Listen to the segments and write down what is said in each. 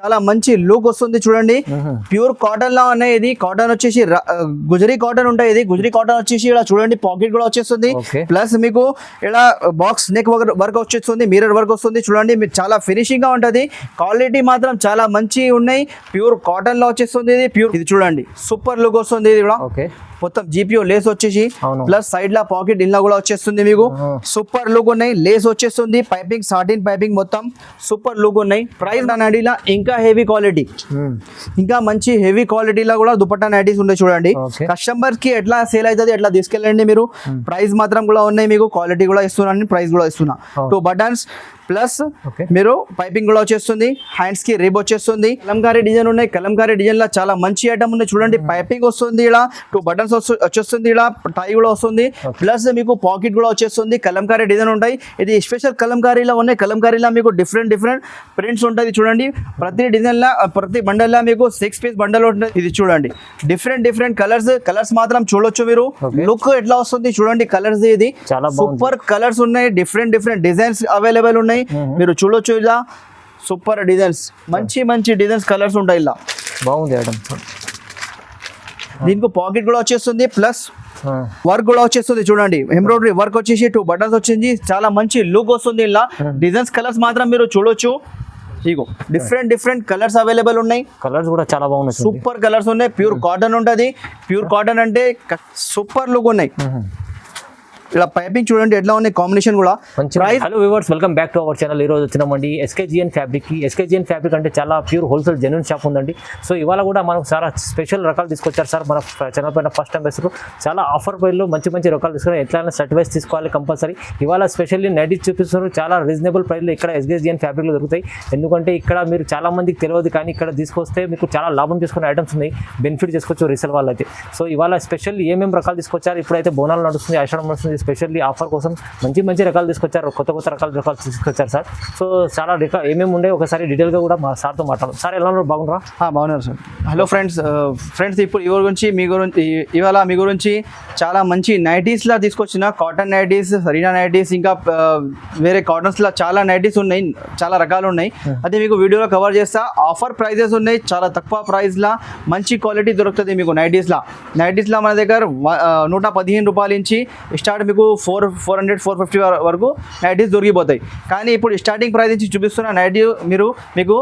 చాలా మంచి లుక్ వస్తుంది చూడండి. ప్యూర్ కాటన్ లా ఉన్నాయి. ఇది కాటన్ వచ్చేసి గుజరీ కాటన్ ఉంటాయి. ఇది గుజరీ కాటన్ వచ్చేసి ఇలా చూడండి పాకెట్ కూడా వచ్చేస్తుంది. ప్లస్ మీకు ఇలా బాక్స్ నెక్ వర్క్ వచ్చేస్తుంది, మిర్రర్ వర్క్ వస్తుంది చూడండి. మీరు చాలా ఫినిషింగ్ గా ఉంటది. క్వాలిటీ మాత్రం చాలా మంచి ఉన్నాయి. ప్యూర్ కాటన్ లో వచ్చేస్తుంది. ఇది ప్యూర్, ఇది చూడండి సూపర్ లుక్ వస్తుంది. ఇది కూడా మొత్తం జీపీఓ లేస్ వచ్చేసి ప్లస్ సైడ్ లా పాకెట్ ఇలా కూడా వచ్చేస్తుంది. మీకు సూపర్ లుక్ ఉన్నాయి. లేస్ వచ్చేస్తుంది, పైపింగ్ సాటిన్ పైపింగ్ మొత్తం సూపర్ లుక్ ఉన్నాయి. ప్రైస్ నైటీలా ఇంకా హెవీ క్వాలిటీ, ఇంకా మంచి హెవీ క్వాలిటీలో కూడా దుపట్టా నైటీస్ ఉన్నాయి చూడండి. కస్టమర్ కి ఎట్లా సేల్ అవుతుంది ఎట్లా తీసుకెళ్ళండి మీరు. ప్రైస్ మాత్రం కూడా ఉన్నాయి. మీకు క్వాలిటీ కూడా ఇస్తున్నాను, ప్రైస్ కూడా ఇస్తున్నా. 2 బటన్స్ ప్లస్ మీరు పైపింగ్ కూడా వచ్చేస్తుంది. హ్యాండ్స్ కి రిబ్ వచ్చేస్తుంది. కలంకారీ డిజైన్ ఉన్నాయి. కలంకారీ డిజైన్ లో చాలా మంచి ఐటమ్ ఉంది చూడండి. పైపింగ్ వస్తుంది, ఇలా 2 బటన్స్ వచ్చేస్తుంది, ఇలా టై కూడా వస్తుంది. ప్లస్ మీకు పాకెట్ కూడా వచ్చేస్తుంది. కలంకారీ డిజైన్ ఉంటాయి. ఇది స్పెషల్ కలంకారీలో ఉన్నాయి. కలంకారీలో మీకు డిఫరెంట్ ప్రింట్స్ ఉంటుంది చూడండి. ప్రతి డిజైన్ లా ప్రతి బండల్ లా మీకు 6 పీస్ బండల్ ఉంటుంది. ఇది చూడండి డిఫరెంట్ కలర్స్ మాత్రం చూడొచ్చు మీరు. లుక్ ఎట్లా వస్తుంది చూడండి కలర్స్. ఇది సూపర్ కలర్స్ ఉన్నాయి. డిఫరెంట్ డిజైన్స్ అవైలబుల్ ఉన్నాయి. మీరు చూడొచ్చు. ఇలా సూపర్ డిజైన్స్, మంచి డిజైన్స్ కలర్స్ ఉంటాయి. ఇలా బాగుంది ఐటమ్. దీనికి పాకెట్ కూడా వచ్చేస్తుంది, ప్లస్ వర్క్ కూడా వచ్చేస్తుంది చూడండి. ఎంబ్రాయిడరీ వర్క్ వచ్చేసి 2 బటన్స్ వచ్చింది. చాలా మంచి లుక్ వస్తుంది. ఇలా డిజైన్స్ కలర్స్ మాత్రం మీరు చూడొచ్చు. ఇగో డిఫరెంట్ కలర్స్ అవైలబుల్ ఉన్నాయి. కలర్స్ కూడా చాలా బాగున్నాయి. సూపర్ కలర్స్ ఉన్నాయి. ప్యూర్ కాటన్ ఉంటుంది. ప్యూర్ కాటన్ అంటే సూపర్ లుక్ ఉన్నాయి. ఇలా పైపింగ్ చూడండి ఎట్లా ఉన్నాయి, కాంబినేషన్ కూడా. Hello viewers, welcome back to our channel. ఈ రోజు వచ్చినామండి ఎస్కేజిఎన్ ఫ్యాబ్రిక్ కి. ఎస్కేజిఎన్ ఫ్యాబ్రిక్ అంటే చాలా ప్యూర్ హోల్సేల్ జెన్యూన్ షాప్ ఉందండి. సో ఇవాళ కూడా మనకు చాలా స్పెషల్ రకాలు తీసుకొచ్చారు సార్. మన ఛానల్ పైన ఫస్ట్ టైం వేస్తారు. చాలా ఆఫర్ ప్రైస్లో మంచి రకాలు తీసుకుని ఎట్లయినా సర్టిఫైస్ తీసుకోవాలి కంపల్సరీ. ఇవాళ స్పెషల్లీ నైటీస్ చూపిస్తున్నారు. చాలా రీజనబుల్ ప్రైస్లో ఇక్కడ ఎస్కేజిఎన్ ఫ్యాబ్రిక్లో దొరుకుతాయి. ఎందుకంటే ఇక్కడ మీరు చాలా మందికి తెలియదు, కానీ ఇక్కడ తీసుకొస్తే మీకు చాలా లాభం తీసుకునే ఐటమ్స్ ఉన్నాయి. బెనిఫిట్ చేసుకోవచ్చు రీసేల్ వాళ్ళు అయితే. సో ఇవాళ స్పెషల్లీ ఏమేమి రకాలు తీసుకొచ్చారు. ఇప్పుడైతే బోనాలు నడుస్తుంది, ఆషాఢం నడుస్తుంది. స్పెషల్లీ ఆఫర్ కోసం మంచి రకాలు తీసుకొచ్చారు. కొత్త రకాలు తీసుకొచ్చారు సార్. సో చాలా ఏమేమి ఉండే ఒకసారి డీటెయిల్గా కూడా మా సార్తో మాట్లాడడం. సార్ ఎలా ఉన్నారు? బాగున్నారా? బాగున్నారు సార్. హలో ఫ్రెండ్స్ ఇప్పుడు ఇవాళ మీ గురించి చాలా మంచి నైటీస్లా తీసుకొచ్చిన కాటన్ నైటీస్, సరీనా నైటీస్, ఇంకా వేరే కాటన్స్లా చాలా నైటీస్ ఉన్నాయి. చాలా రకాలు ఉన్నాయి. అదే మీకు వీడియోలో కవర్ చేస్తా. ఆఫర్ ప్రైజెస్ ఉన్నాయి. చాలా తక్కువ ప్రైస్లా మంచి క్వాలిటీ దొరుకుతుంది మీకు నైటీస్లా మన దగ్గర 115 రూపాయల నుంచి స్టార్ట్ మీకు 400-450 వరకు నైటీస్ దొరికిపోతాయి. కానీ ఇప్పుడు స్టార్టింగ్ ప్రైస్ నుంచి చూపిస్తున్న నైటీ మీకు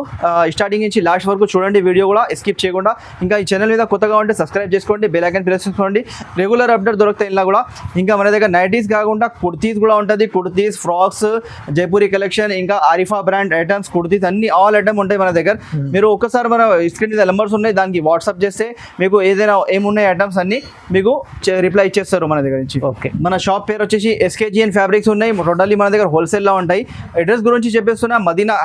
స్టార్టింగ్ నుంచి లాస్ట్ వరకు చూడండి. వీడియో కూడా స్కిప్ చేయకుండా. ఇంకా ఈ ఛానల్ మీద కొత్తగా ఉంటే సబ్స్క్రైబ్ చేసుకోండి, బెల్ ఐకాన్ ప్రెస్ చేసుకోండి. రెగ్యులర్ అప్డేట్ దొరుకుతాయి ఇలా కూడా. ఇంకా మన దగ్గర నైటీస్ కాకుండా కుర్తీస్ కూడా ఉంటుంది. కుర్తీస్, ఫ్రాక్స్, జైపూరి కలెక్షన్, ఇంకా ఆరిఫా బ్రాండ్ ఐటమ్స్, కుర్తీస్ అన్ని ఆల్ ఐటమ్ ఉంటాయి మన దగ్గర. మీరు ఒక్కసారి మన స్క్రీన్ మీద నెంబర్స్ ఉన్నాయి, దానికి వాట్సాప్ చేస్తే మీకు ఏదైనా ఏమున్నాయి ఐటమ్స్ అన్ని మీకు రిప్లై ఇచ్చేస్తారు మన దగ్గర నుంచి. ఓకే, మన షాప్ పేరు వచ్చేసి ఎస్కేజిఎన్ ఫ్యాబ్రిక్స్ ఉన్నాయి. టోటల్లీ మన దగ్గర హోల్సేల్ లో ఉంటాయి. అడ్రస్ గురించి చెప్పేస్తున్నా,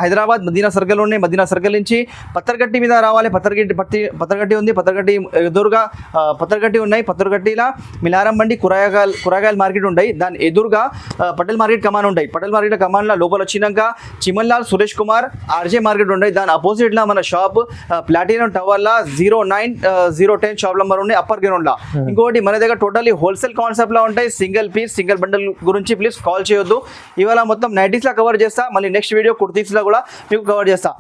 హైదరాబాద్ మదీనా సర్కిల్ ఉన్నాయి. మదీనా సర్కిల్ నుంచి పత్తర్గట్టి మీద రావాలి. పత్తర్గట్టి ఉంది. పత్తర్గట్టి ఎదురుగా పత్తర్గట్టి ఉన్నాయి. పత్తర్గట్టిలా మిలారం బండి కూరగాయల మార్కెట్ ఉంటాయి. దాని ఎదురుగా పటేల్ మార్కెట్ కమాన్ ఉంటాయి. పటేల్ మార్కెట్ కమాన్ లో లోపల వచ్చినాక చిమన్లాల్ సురేష్ కుమార్ ఆర్జే మార్కెట్ ఉంటాయి. దాని అపోజిట్ లా మన షాప్ ప్లాటినం టవర్ లా 09-010 షాప్ నెంబర్ ఉన్నాయి, అప్పర్ గ్రౌండ్ లా. ఇంకోటి మన దగ్గర టోటల్లీ హోల్సేల్ కాన్సెప్ట్ లా ఉంటాయి. సింగిల్ బండల్ గురించి ప్లీజ్ కాల్ చేయొద్దు. ఇవాళ మొత్తం నైటీస్ లా కవర్ చేస్తా. మళ్ళీ నెక్స్ట్ వీడియో కుర్తీస్ లా కూడా మీకు కవర్ చేస్తా.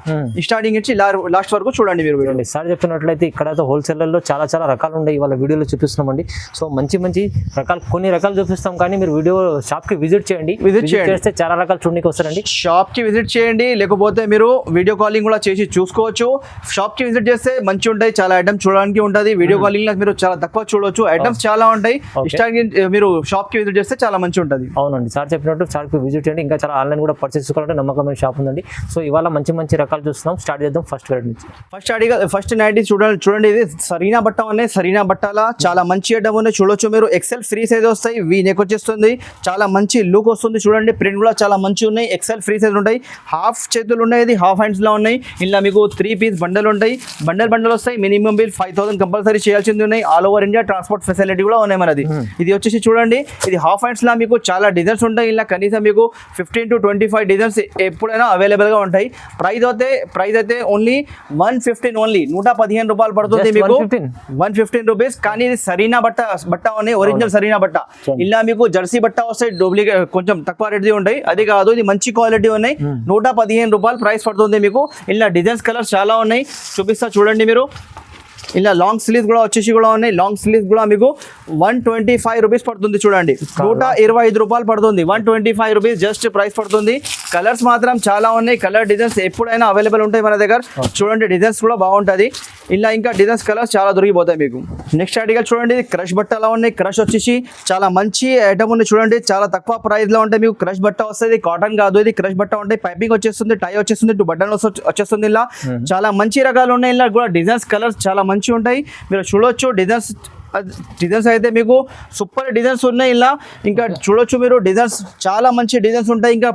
స్టార్టింగ్ నుంచి లాస్ట్ వరకు చూడండి మీరు. సార్ చెప్తున్నట్లయితే ఇక్కడ హోల్సేలర్లో చాలా రకాలు ఉన్నాయి. ఇవాళ వీడియోలో చూపిస్తున్నామండి. సో మంచి రకాలు, కొన్ని రకాలు చూపిస్తాం. కానీ మీరు వీడియో షాప్ కి విజిట్ చేస్తే చాలా రకాలు చూడడానికి వస్తారండి. షాప్ కి విజిట్ చేయండి, లేకపోతే మీరు వీడియో కాలింగ్ కూడా చేసి చూసుకోవచ్చు. షాప్ కి విజిట్ చేస్తే మంచి ఉంటాయి. చాలా ఐటమ్స్ చూడడానికి ఉంటుంది. వీడియో కాలింగ్ లో మీరు చాలా తక్కువ చూడవచ్చు. ఐటమ్స్ చాలా ఉంటాయి. మీరు షాప్ కి విజిట్ చేస్తే చాలా మంచి ఉంటుంది. అవునండి, సార్ చెప్పినట్టు షాప్ కి విజిట్ చేయండి. ఇంకా చాలా ఆన్లైన్ కూడా పర్చేస్ చేసుకోవాలంటే నమ్మకమైన షాప్ ఉందండి. సో ఇవాళ మంచి రకాలు చూస్తున్నాం. స్టార్ట్ చేద్దాం ఫస్ట్ వెరైటీ నుంచి. ఫస్ట్ నైటీ చూడండి. ఇది సరీనా బట్ట ఉన్నాయి. సరీనా బట్టాల చాలా మంచి ఐటమ్ ఉన్నాయి. చూడొచ్చు మీరు. ఎక్సెల్ ఫ్రీ సైజ్ వస్తాయి. వీ నెక్ వచ్చేస్తుంది. చాలా మంచి లుక్ వస్తుంది చూడండి. ప్రింట్ కూడా చాలా మంచి ఉన్నాయి. ఎక్సెల్ ఫ్రీ సైజ్ ఉంటాయి. హాఫ్ చేతులు ఉన్నాయి. ఇది హాఫ్ హ్యాండ్స్ లో ఉన్నాయి. ఇలా మీకు 3 పీస్ బండల్ ఉంటాయి. బండల్ వస్తాయి. మినిమం బిల్ 5000 కంపల్సరీ చేయాల్సింది ఉన్నాయి. All over India transport facility కూడా ఉన్నాయి మనది. ఇది వచ్చేసి చూడండి, ఇది ఇది హాఫ్ హ్యాండ్స్ లా మీకు చాలా డిజైన్స్ ఉంటాయి. ఇలా కనీసం మీకు 15 to 25 డిజైన్స్ ఎప్పుడైనా అవైలబుల్ గా ఉంటాయి. ప్రైస్ అయితే ఓన్లీ 115 ఓన్లీ 115 రూపాయలు పడుతుంది మీకు. 115 రూపీస్. కానీ ఇది సరీనా బట్ట ఉన్నాయి, ఒరిజినల్ సరీనా బట్ట. ఇలా మీకు జెర్సీ బట్ట వస్తాయి, డూప్లికేట్ కొంచెం తక్కువ రేట్ ఉంటాయి. అది కాదు, ఇది మంచి క్వాలిటీ ఉన్నాయి. 115 రూపాయలు ప్రైస్ పడుతుంది మీకు. ఇలా డిజైన్స్ కలర్స్ చాలా ఉన్నాయి, చూపిస్తా చూడండి మీరు. ఇలా లాంగ్ స్లీవ్స్ కూడా వచ్చేసి కూడా ఉన్నాయి. లాంగ్ స్లీవ్స్ కూడా మీకు 125 రూపీస్ పడుతుంది చూడండి. 125 రూపాయలు పడుతుంది. 125 రూపీస్ జస్ట్ ప్రైస్ పడుతుంది. కలర్స్ మాత్రం చాలా ఉన్నాయి. కలర్ డిజైన్స్ ఎప్పుడైనా అవైలబుల్ ఉంటాయి మన దగ్గర. చూడండి డిజైన్స్ కూడా బాగుంటుంది. ఇలా ఇంకా డిజైన్స్ కలర్స్ చాలా దొరికిపోతాయి మీకు. నెక్స్ట్ ఆర్టికల్ చూడండి, క్రష్ బట్ట అలా ఉన్నాయి. క్రష్ వచ్చేసి చాలా మంచి ఐటమ్ ఉంది చూడండి. చాలా తక్కువ ప్రైస్ లో ఉంటాయి మీకు. క్రష్ బట్ట వస్తుంది, కాటన్ కాదు, ఇది క్రష్ బట్ట ఉంటాయి. పైపింగ్ వచ్చేస్తుంది, టై వచ్చేస్తుంది, 2 బటన్ వచ్చేస్తుంది. ఇలా చాలా మంచి రకాలు ఉన్నాయి. ఇలా కూడా డిజైన్స్ కలర్స్ చాలా మంచి ఉంటాయి, మీరు చూడొచ్చు. డిజైన్స్ అయితే మీకు సూపర్ డిజైన్స్ ఉన్నాయి. ఇలా ఇంకా చూడొచ్చు మీరు, డిజైన్స్ చాలా మంచి డిజైన్స్ ఉంటాయి. ఇంకా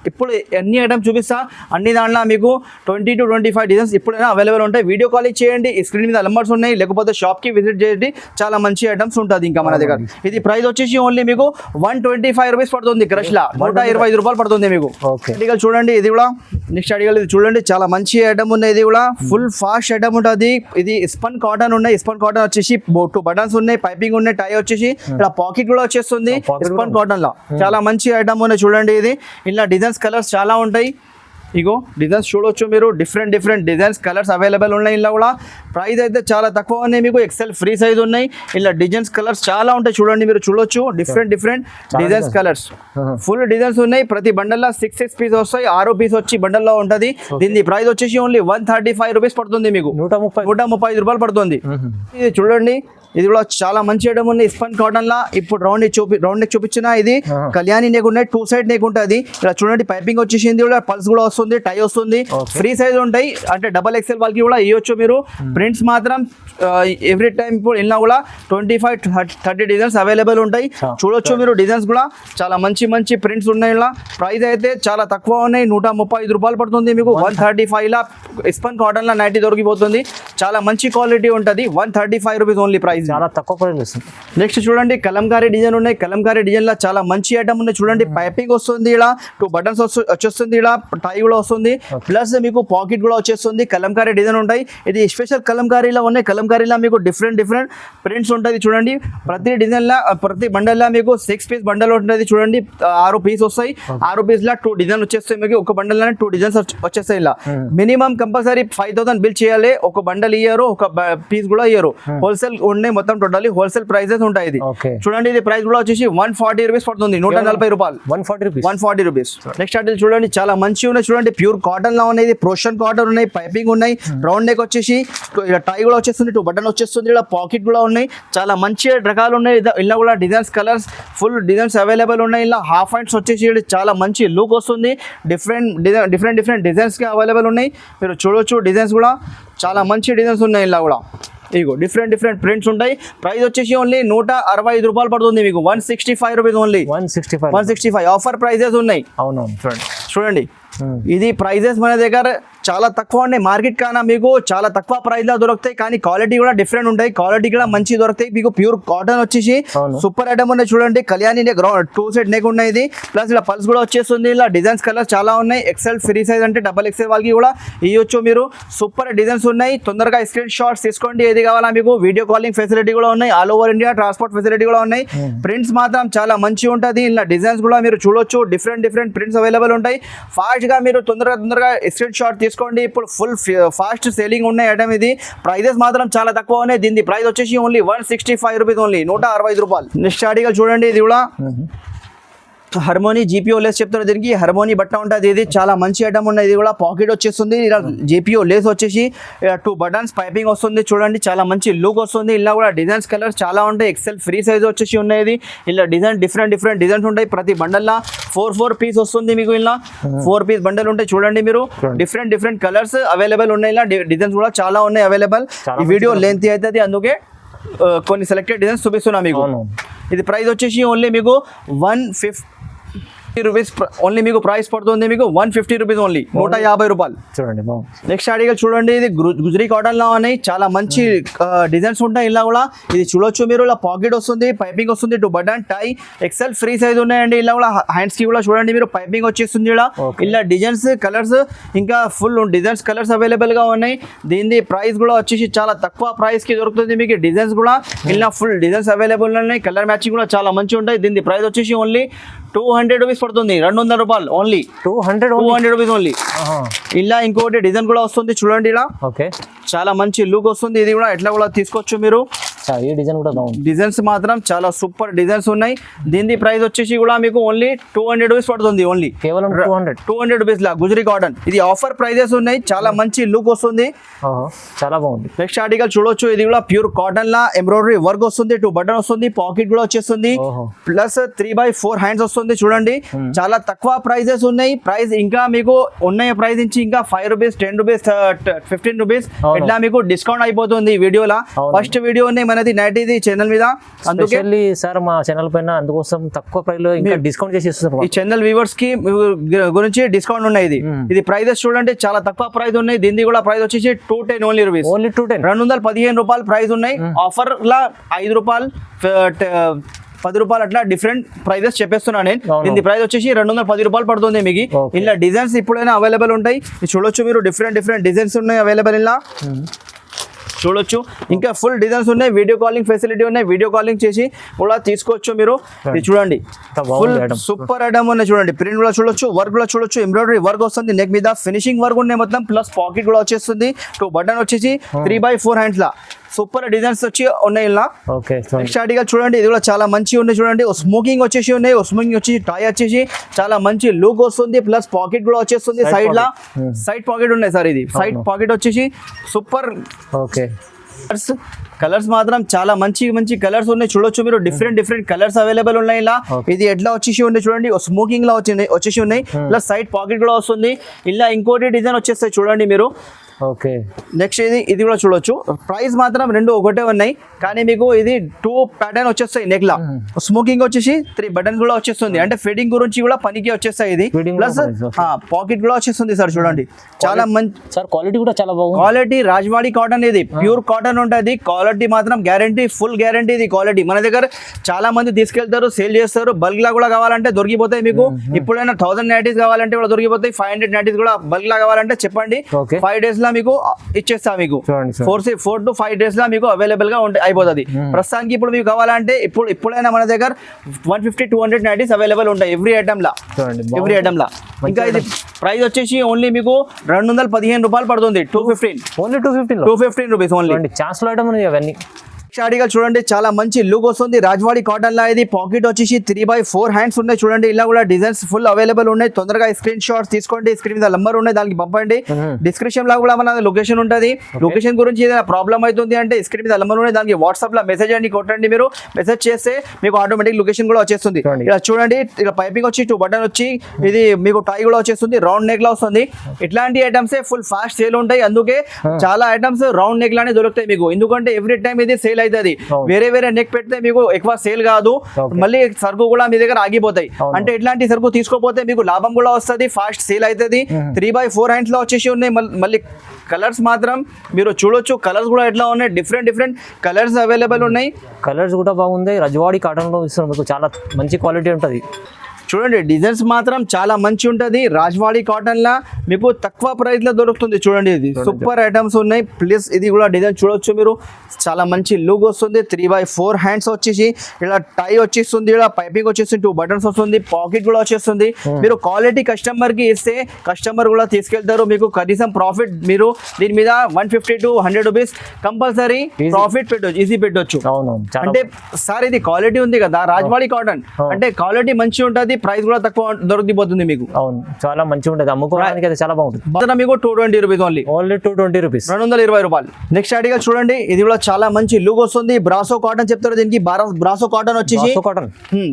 ఇప్పుడు ఎన్ని ఐటమ్స్ చూపిస్తా, అన్ని దాంట్లో మీకు 20 to 25 డిజైన్స్ ఇప్పుడైనా అవైలబుల్ ఉంటాయి. వీడియో కాలింగ్ చేయండి, ఈ స్క్రీన్ మీద నెంబర్స్ ఉన్నాయి, లేకపోతే షాప్కి విజిట్ చేయండి. చాలా మంచి ఐటమ్స్ ఉంటుంది ఇంకా మన దగ్గర. ఇది ప్రైస్ వచ్చేసి ఓన్లీ మీకు 125 రూపీస్ పడుతుంది. క్రష్లా 125 రూపాయలు పడుతుంది మీకు. ఆర్టికల్ చూడండి, ఇది కూడా నెక్స్ట్ ఆర్టికల్ ఇది చూడండి, చాలా మంచి ఐటమ్ ఉంది. ఇది కూడా ఫుల్ ఫాస్ట్ ఐటమ్ ఉంటుంది. ఇది స్పన్ కాటన్ ఉన్నాయి. స్పన్ కాటన్ వచ్చేసి 2 బటన్స్ ఉన్నాయి, పైపింగ్ ఉన్నాయి, టై వచ్చేసి ఇలా పాకెట్ కూడా వచ్చేస్తుంది. స్పన్ కాటన్ లో చాలా మంచి ఐటమ్ ఉన్నాయి చూడండి. ఇది ఇలా డిజైన్స్ కలర్స్ చాలా ఉంటాయి. ఇగో డిజైన్స్ చూడొచ్చు మీరు, డిఫరెంట్ డిజైన్స్ కలర్స్ అవైలబుల్ ఉన్నాయి. ఇలా కూడా ప్రైస్ అయితే చాలా తక్కువ ఉన్నాయి మీకు. ఎక్సెల్ ఫ్రీ సైజ్ ఉన్నాయి. ఇలా డిజైన్స్ కలర్స్ చాలా ఉంటాయి చూడండి, మీరు చూడొచ్చు. Different designs colours full designs ఉన్నాయి. ప్రతి బండల్లో 6 పీస్ వస్తాయి, 6 పీస్ వచ్చి బండల్లో ఉంటుంది. దీని ప్రైస్ వచ్చేసి ఓన్లీ 135 రూపీస్ పడుతుంది మీకు. 135 రూపాయలు పడుతుంది. ఇది చూడండి, ఇది కూడా చాలా మంచి ఐటమ్ ఉంది. స్పన్ కాటన్ లా ఇప్పుడు రౌండ్ నెక్ చూపించిన. ఇది కళ్యాణి నెక్ ఉన్నాయి, 2 సైడ్ నెక్ ఉంటుంది. ఇలా చూడండి, పైపింగ్ వచ్చేసింది, కూడా పల్స్ కూడా వస్తుంది, టై వస్తుంది. ఫ్రీ సైజ్ ఉంటాయి, అంటే డబల్ ఎక్స్ఎల్ వాళ్ళకి కూడా ఇవ్వచ్చు మీరు. ప్రింట్స్ మాత్రం ఎవ్రీ టైం ఇప్పుడు ఇలా కూడా 25-30 డిజైన్స్ అవైలబుల్ ఉంటాయి. చూడొచ్చు మీరు, డిజైన్స్ కూడా చాలా మంచి ప్రింట్స్ ఉన్నాయి. ఇలా ప్రైస్ అయితే చాలా తక్కువ ఉన్నాయి. 135 రూపాయలు పడుతుంది మీకు. 135 లా స్పన్ కాటన్ లా నైటీ దొరికిపోతుంది. చాలా మంచి క్వాలిటీ ఉంటుంది. 135 రూపీస్ ఓన్లీ ప్రైస్, చాలా తక్కువ ప్రైస్. నెక్స్ట్ చూడండి, కలంకారీ డిజైన్ ఉన్నాయి. కలంకారీ డిజైన్ లో చాలా మంచి ఐటమ్ ఉన్నాయి చూడండి. పైపింగ్ వస్తుంది, ఇలా 2 బటన్స్ వచ్చేస్తుంది, ఇలా టై కూడా వస్తుంది, ప్లస్ మీకు పాకెట్ కూడా వచ్చేస్తుంది. కలంకారీ డిజైన్ ఉంటాయి. ఇది స్పెషల్ కలంకారీలో ఉన్నాయి. కలంకారీలో మీకు డిఫరెంట్ ప్రింట్స్ ఉంటుంది చూడండి. ప్రతి డిజైన్ లా ప్రతి బండల్ లా మీకు 6 పీస్ బండల్ ఉంటుంది చూడండి. 6 పీస్ వస్తాయి. 6 పీస్ లా 2 డిజైన్ వచ్చేస్తాయి మీకు. ఒక బండల్ లోనే 2 డిజైన్స్ వచ్చేస్తాయి. ఇలా మినిమం కంపల్సరీ 5000 బిల్ చేయాలి. ఒక బండల్ ఇయ్యారు, ఒక పీస్ కూడా ఇయ్యారు. హోల్సేల్ ఉన్నాయి మొత్తం, టోటల్లీ హోల్సేల్ ప్రైసెస్ ఉంటాయి. ఇది చూడండి, ఇది ప్రైస్ కూడా వచ్చేసి 140 రూపీస్ పడుతుంది. 140 రూపాయలు, 140 రూపీస్. నెక్స్ట్ ఆర్టికల్ చూడండి, చాలా మంచి ఉన్నాయి చూడండి. ప్యూర్ కాటన్ లా ఉన్నాయి, ప్రోషన్ కాటన్ ఉన్నాయి, పైపింగ్ ఉన్నాయి, రౌండ్ నెక్ వచ్చేసి టై కూడా వచ్చేస్తుంది, 2 బటన్ వచ్చేస్తుంది, ఇలా పాకెట్ కూడా ఉన్నాయి. చాలా మంచి రకాలు ఉన్నాయి. ఇలా కూడా designs colours full designs available ఉన్నాయి. ఇలా హాఫ్ హ్యాండ్స్ వచ్చేసి చాలా మంచి లుక్ వస్తుంది. డిఫరెంట్ డిజైన్స్ గా అవైలబుల్ ఉన్నాయి. మీరు చూడొచ్చు, డిజైన్స్ కూడా చాలా మంచి డిజైన్స్ ఉన్నాయి. ఇలా కూడా ఇగో డిఫరెంట్ ప్రింట్స్ ఉంటాయి. ప్రైస్ వచ్చేసి ఓన్లీ 165 రూపాయలు పడుతుంది మీకు. 165 రూపీస్ ఓన్లీ. 165 ఆఫర్ ప్రైజెస్ ఉన్నాయి. అవునవును చూడండి. ఇది ప్రైజెస్ మన దగ్గర చాలా తక్కువ ఉన్నాయి. మార్కెట్ కన్నా మీకు చాలా తక్కువ ప్రైస్ లో దొరుకుతాయి, కానీ క్వాలిటీ కూడా డిఫరెంట్ ఉంటాయి. క్వాలిటీ కూడా మంచి దొరుకుతాయి మీకు. ప్యూర్ కాటన్ వచ్చేసి సూపర్ ఐటమ్ ఉన్నాయి చూడండి. కళ్యాణి నెక్ 2 సైడ్ నెక్ ఉన్నాయి. ఇది ప్లస్ ఇలా పల్స్ కూడా వచ్చేస్తుంది. ఇలా డిజైన్స్ కలర్స్ చాలా ఉన్నాయి. ఎక్సెల్ ఫ్రీ సైజ్ అంటే డబల్ ఎక్సెల్ వాళ్ళకి కూడా ఇవ్వచ్చు మీరు. సూపర్ డిజైన్స్ ఉన్నాయి. తొందరగా స్క్రీన్ షాట్స్ తీసుకోండి. ఏది కావాలా మీకు. వీడియో కాలింగ్ ఫెసిలిటీ కూడా ఉన్నాయి. All over India transport facility కూడా ఉన్నాయి. ప్రింట్స్ మాత్రం చాలా మంచి ఉంటుంది. ఇలా డిజైన్స్ కూడా మీరు చూడొచ్చు. డిఫరెంట్ ప్రింట్స్ అవైలబుల్ ఉంటాయి. ఫాస్ట్ గా మీరు తొందరగా స్క్రీన్ షాట్ తీసుకోండి. ఇప్పుడు ఫుల్ ఫాస్ట్ సేలింగ్ ఉన్నాయి ఐటమ్. ఇది ప్రైజెస్ మాత్రం చాలా తక్కువ ఉన్నాయి. దీని ప్రైస్ వచ్చేసి ఓన్లీ 165 రూపీస్ ఓన్లీ. 165 రూపాయలు. నెక్స్ట్ ఆర్టికల్ చూడండి, ఇది కూడా హార్మోనీ జీపీఓ లేస్ చెప్తారు. దీనికి హార్మోనీ బట్ట ఉంటుంది. ఇది చాలా మంచి ఐటమ్ ఉన్నాయి. ఇది కూడా పాకెట్ వచ్చేస్తుంది. ఇలా జీపీఓ లేస్ వచ్చేసి 2 బటన్స్ పైపింగ్ వస్తుంది చూడండి. చాలా మంచి లుక్ వస్తుంది. ఇలా కూడా డిజైన్స్ కలర్స్ చాలా ఉంటాయి. ఎక్సెల్ ఫ్రీ సైజ్ వచ్చేసి ఉన్నాయి. ఇది ఇలా డిజైన్ డిఫరెంట్ డిజైన్స్ ఉంటాయి. ప్రతి బండల్లో 4 పీస్ వస్తుంది మీకు. ఇలా 4 పీస్ బండల్ ఉంటాయి చూడండి మీరు. డిఫరెంట్ కలర్స్ అవైలబుల్ ఉన్నాయి. ఇలా డిజైన్స్ కూడా చాలా ఉన్నాయి అవైలబుల్. ఈ వీడియో లెంత్ అవుతుంది, అందుకే కొన్ని సెలెక్టెడ్ డిజైన్స్ చూపిస్తున్నా మీకు. ఇది ప్రైస్ వచ్చేసి ఓన్లీ మీకు రూపీస్ ఓన్లీ మీకు ప్రైస్ పడుతుంది మీకు 150 రూపీస్ ఓన్లీ 150 రూపాయలు. చూడండి బాగుంది. నెక్స్ట్ ఆర్టికల్ చూడండి, ఇది గుజరీ కాటన్ లో ఉన్నాయి, చాలా మంచి డిజైన్స్ ఉంటాయి. ఇలా కూడా ఇది చూడొచ్చు మీరు, ఇలా పాకెట్ వస్తుంది, పైపింగ్ వస్తుంది, 2 బటన్ టై ఎక్సెల్ ఫ్రీ సైజ్ ఉన్నాయండి. ఇలా కూడా హ్యాండ్స్ కి కూడా చూడండి మీరు పైపింగ్ వచ్చేస్తుంది. ఇలా డిజైన్స్ కలర్స్ ఇంకా ఫుల్ డిజైన్స్ కలర్స్ అవైలబుల్ గా ఉన్నాయి. దీని ప్రైస్ కూడా వచ్చేసి చాలా తక్కువ ప్రైస్ కి దొరుకుతుంది మీకు. డిజైన్స్ కూడా ఇలా ఫుల్ డిజైన్స్ అవైలబుల్ ఉన్నాయి, కలర్ మ్యాచింగ్ కూడా చాలా మంచిగా ఉంటాయి. దీని ప్రైస్ వచ్చేసి ఓన్లీ 200 రూపీస్ పడుతుంది, 200 రూపాయలు ఓన్లీ. 200 rupees only. ఇలా ఇంకోటి డిజైన్ కూడా వస్తుంది చూడండి, ఇలా ఓకే చాలా మంచి లుక్ వస్తుంది. ఇది కూడా ఎట్లా కూడా తీసుకోవచ్చు మీరు. ఈ డిజైన్ కూడా బాగుంది. డిజైన్స్ మాత్రం చాలా సూపర్ డిజైన్స్ ఉన్నాయి. దీని ప్రైస్ వచ్చేసి కూడా మీకు ఓన్లీ 200 రూపీస్ పడుతుంది, ఓన్లీ కేవలం 200 రూపీస్ లా గుజరీ కాటన్. ఇది ఆఫర్ ప్రైజెస్ ఉన్నాయి, చాలా మంచి లుక్ వస్తుంది, చాలా బాగుంది. నెక్స్ట్ ఆర్టికల్ చూడొచ్చు, ఇది కూడా ప్యూర్ కాటన్ లా ఎంబ్రాయిడరీ వర్క్ వస్తుంది, 2 బటన్ వస్తుంది, పాకెట్ కూడా వచ్చేస్తుంది, ప్లస్ 3/4 హ్యాండ్స్ వస్తుంది చూడండి. చాలా తక్కువ ప్రైజెస్ ఉన్నాయి. ప్రైస్ ఇంకా మీకు ఉన్నాయి ప్రైస్ నుంచి ఇంకా 5 రూపీస్ 10 రూపీస్ 15 రూపీస్ ఇట్లా మీకు డిస్కౌంట్ అయిపోతుంది ఈ వీడియోలో. ఫస్ట్ వీడియో మనది నైట్ ఇది ఛానల్ మీద, అందుకే సార్ మా ఛానల్ పైన అందుకోసం తక్కువ ప్రైస్ లో ఇంకా డిస్కౌంట్ చేసి ఇస్తున్నారు. ఈ ఛానల్ వ్యూవర్స్ కి గురించి డిస్కౌంట్ ఉన్నాయి. ఇది ప్రైజెస్ చూడండి చాలా తక్కువ ప్రైస్ ఉన్నాయి. దీని కూడా ప్రైస్ వచ్చేసి 210 ఓన్లీ రూపీస్, ఓన్లీ 215 రూపాయలు ప్రైస్ ఉన్నాయి. ఆఫర్ లా 5 రూపాయలు 10 రూపాయలు అట్లా డిఫరెంట్ ప్రైజెస్ చెప్పేస్తున్నాను నేను. దీని ప్రైస్ వచ్చేసి 210 రూపాయలు పడుతుంది మీకు. ఇలా డిజైన్స్ ఇప్పుడైనా అవైలబుల్ ఉంటాయి, చూడొచ్చు మీరు. డిఫరెంట్ డిజైన్స్ ఉన్నాయి అవైలబుల్ ఇలా చూడొచ్చు. ఇంకా ఫుల్ డిజైన్స్ ఉన్నాయి, వీడియో కాలింగ్ ఫెసిలిటీ ఉన్నాయి, వీడియో కాలింగ్ చేసి కూడా తీసుకోవచ్చు మీరు. ఇది చూడండి ఫుల్ సూపర్ ఐటమ్ ఉన్నాయి చూడండి. ప్రింట్ కూడా చూడొచ్చు, వర్క్ కూడా చూడొచ్చు, ఎంబ్రాయిడరీ వర్క్ వస్తుంది నెక్ మీద, ఫినిషింగ్ వర్క్ ఉన్నాయి మొత్తం, ప్లస్ పాకెట్ కూడా వచ్చేస్తుంది, 2 బటన్ వచ్చేసి 3/4 హ్యాండ్స్ లా సూపర్ డిజైన్స్ వచ్చి ఉన్నాయి ఇలా. నెక్స్ట్ ఆర్టికల్ చూడండి, ఇది కూడా చాలా మంచిగా ఉన్నాయి చూడండి. స్మోకింగ్ వచ్చేసి ఉన్నాయి, స్మోకింగ్ వచ్చేసి టై వచ్చేసి చాలా మంచి లుక్ వస్తుంది, ప్లస్ పాకెట్ కూడా వచ్చేస్తుంది సైడ్ లా. సైడ్ పాకెట్ ఉన్నాయి సార్, ఇది సైడ్ పాకెట్ వచ్చేసి సూపర్. ఓకే కలర్స్ మాత్రం చాలా మంచి కలర్స్ ఉన్నాయి చూడొచ్చు మీరు. డిఫరెంట్ కలర్స్ అవైలబుల్ ఉన్నాయి ఇలా. ఇది ఎట్లా వచ్చేసి ఉన్నాయి చూడండి, స్మోకింగ్ లా వచ్చేసి ఉన్నాయి, ప్లస్ సైడ్ పాకెట్ కూడా వస్తుంది. ఇలా ఇంకోటి డిజైన్ వచ్చేస్తాయి చూడండి మీరు. ఓకే నెక్స్ట్ ఇది కూడా చూడొచ్చు. ప్రైస్ మాత్రం 2 ఒకటే ఉన్నాయి, కానీ మీకు ఇది 2 ప్యాటర్న్ వచ్చేస్తాయి నెక్ లా. స్మోకింగ్ వచ్చేసి 3 బటన్ కూడా వచ్చేస్తుంది, అంటే ఫిట్టింగ్ గురించి కూడా పనికి వచ్చేస్తాయి ఇది. ప్లస్ పాకెట్ కూడా వచ్చేస్తుంది సార్ చూడండి. చాలా మంచి సార్ క్వాలిటీ కూడా చాలా బాగుంది. క్వాలిటీ రాజవాడి కాటన్, ఇది ప్యూర్ కాటన్ ఉంటుంది. క్వాలిటీ మాత్రం గ్యారంటీ, ఫుల్ గ్యారంటీ ఇది క్వాలిటీ. మన దగ్గర చాలా మంది తీసుకెళ్తారు, సేల్ చేస్తారు. బల్క్ లా కూడా కావాలంటే దొరికిపోతాయి మీకు. ఇప్పుడైనా 1000 నైటీస్ కావాలంటే కూడా దొరికిపోతాయి, 500 నైటీస్ కూడా బల్క్ లా కావాలంటే చెప్పండి, 5 days మీకు ఇచ్చేస్తా. మీకు 4 to 5 days లా మీకు అవైలబుల్ గా అయిపోతుంది. ప్రస్తుతానికి ఇప్పుడు మీకు కావాలంటే ఇప్పుడైనా మన దగ్గర 150-200 నైటీస్ అవైలబుల్ ఉంటాయి ఎవ్రీ ఐటమ్ లా. ఇంకా ఇది ప్రైస్ వచ్చేసి ఓన్లీ మీకు 215 రూపాయలు పడుతుంది, 215 రూపీస్ ఓన్లీ. ఛాన్స్ లో ఐటమ్ ఉంది అవన్నీ. ఆర్టికల్ చూడండి చాలా మంచి లుక్ వస్తుంది, రాజవాడి కాటన్ లా. ఇది పాకెట్ వచ్చేసి 3/4 హ్యాండ్స్ ఉన్నాయి చూడండి. ఇలా కూడా డిజైన్స్ ఫుల్ అవైలబుల్ ఉన్నాయి. తొందరగా స్క్రీన్ షాట్స్ తీసుకోండి, స్క్రీన్ మీద నంబర్ ఉన్నాయి దానికి పంపండి. డిస్క్రిప్షన్ లో కూడా మన లొకేషన్ ఉంటుంది. లొకేషన్ గురించి ఏదైనా ప్రాబ్లం అవుతుంది అంటే స్క్రీన్ మీద నంబర్ ఉన్నాయి, దానికి వాట్సాప్ లో మెసేజ్ అని కొట్టండి. మీరు మెసేజ్ చేస్తే మీకు ఆటోమేటిక్ లొకేషన్ కూడా వచ్చేస్తుంది. ఇలా చూడండి, ఇలా పైపింగ్ వచ్చి 2 బటన్ వచ్చి ఇది మీకు టై కూడా వచ్చేస్తుంది, రౌండ్ నెక్ లా వస్తుంది. ఇట్లాంటి ఐటమ్స్ ఫుల్ ఫాస్ట్ సేల్ ఉంటాయి, అందుకే చాలా ఐటమ్స్ రౌండ్ నెక్ లానే దొరుకుతాయి మీకు. ఎందుకంటే ఎవ్రీ టైం ఇది సేల్ అవుతుంది. వేరే నెక్ పెడితే మీకు ఎక్కువ సేల్ కాదు, మళ్ళీ సరుకు కూడా మీ దగ్గర ఆగిపోతాయి. అంటే ఇట్లాంటి సరుకు తీసుకోపోతే మీకు లాభం కూడా వస్తుంది, ఫాస్ట్ సేల్ అవుతుంది. 3/4 హ్యాండ్స్ లో వచ్చేసి ఉన్నాయి. మళ్ళీ కలర్స్ మాత్రం మీరు చూడొచ్చు, కలర్స్ కూడా ఎట్లా ఉన్నాయి, డిఫరెంట్ కలర్స్ అవైలబుల్ ఉన్నాయి. కలర్స్ కూడా బాగుంది. రజవాడి కాటన్ లో ఇస్తున్నారు మీకు, చాలా మంచి క్వాలిటీ ఉంటుంది. చూడండి డిజైన్స్ మాత్రం చాలా మంచి ఉంటుంది. రాజవాడి కాటన్ లా మీకు తక్కువ ప్రైస్ లో దొరుకుతుంది చూడండి. ఇది సూపర్ ఐటమ్స్ ఉన్నాయి. ప్లస్ ఇది కూడా డిజైన్ చూడొచ్చు మీరు, చాలా మంచి లుక్ వస్తుంది. 3/4 హ్యాండ్స్ వచ్చేసి ఇలా టై వచ్చేస్తుంది, ఇలా పైపింగ్ వచ్చేసి 2 బటన్స్ వస్తుంది, పాకెట్ కూడా వచ్చేస్తుంది. మీరు క్వాలిటీ కస్టమర్ కి ఇస్తే కస్టమర్ కూడా తీసుకెళ్తారు. మీకు కనీసం ప్రాఫిట్ మీరు దీని మీద 150 to 100 రూపీస్ కంపల్సరీ ప్రాఫిట్ పెట్టొచ్చు, ఈజీ పెట్టొచ్చు. అంటే సార్ ఇది క్వాలిటీ ఉంది కదా రాజవాడి కాటన్, అంటే క్వాలిటీ మంచి ఉంటుంది, ప్రైస్ కూడా తక్కువ దొరికిపోతుంది మీకు. అవును చాలా మంచిగా ఉంటుంది, అమ్ముకోవడానికి అయితే చాలా బాగుంటుంది. మీకు 220 రూపీస్ ఓన్లీ 220 రూపీస్, 220 రూపాయలు. నెక్స్ట్ ఆర్టికల్ చూడండి, ఇది కూడా చాలా మంచి లుక్ వస్తుంది. బ్రాసో కాటన్ చెప్తారు దీనికి. బ్రాసో కాటన్ వచ్చేసి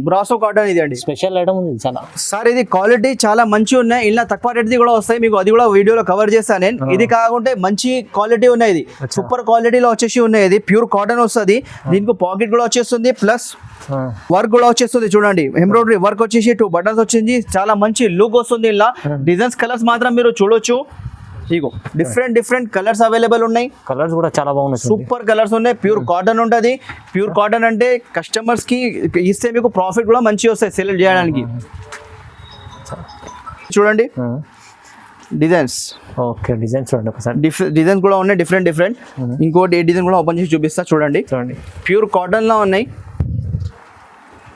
బ్రాసో కాటన్ ఇది అండి, స్పెషల్ ఐటమ్ ఉంది చాలా. సార్ ఇది క్వాలిటీ చాలా మంచి ఉన్నాయి. ఇలా తక్కువ రేట్ కూడా వస్తాయి మీకు, అది కూడా వీడియోలో కవర్ చేస్తాను నేను. ఇది కాకుంటే మంచి క్వాలిటీ ఉన్నాయి, ఇది సూపర్ క్వాలిటీలో వచ్చేసి ఉన్నాయి. ఇది ప్యూర్ కాటన్ వస్తుంది, దీనికి పాకెట్ కూడా వచ్చేస్తుంది, ప్లస్ వర్క్ కూడా వచ్చేస్తుంది చూడండి. ఎంబ్రాయిడరీ వర్క్ వచ్చేసి వచ్చేసి 2 బటన్స్ వచ్చింది, చాలా మంచి లుక్ వస్తుంది. ఇలా డిజైన్స్ కలర్స్ మాత్రం మీరు చూడొచ్చు. ఇగో డిఫరెంట్ కలర్స్ అవైలబుల్ ఉన్నాయి. కలర్స్ కూడా చాలా బాగున్నాయి, సూపర్ కలర్స్ ఉన్నాయి. ప్యూర్ కాటన్ ఉంటుంది. ప్యూర్ కాటన్ అంటే కస్టమర్స్ కి ఇస్తే మీకు ప్రాఫిట్ కూడా మంచిగా వస్తాయి సెల్ చేయడానికి. చూడండి డిజైన్స్. ఓకే, డిజైన్స్ చూడండి ఒకసారి. డిజైన్స్ కూడా ఉన్నాయి డిఫరెంట్. ఇంకోటి ఏ డిజైన్ కూడా ఓపెన్ చేసి చూపిస్తా చూడండి. ప్యూర్ కాటన్ లో ఉన్నాయి.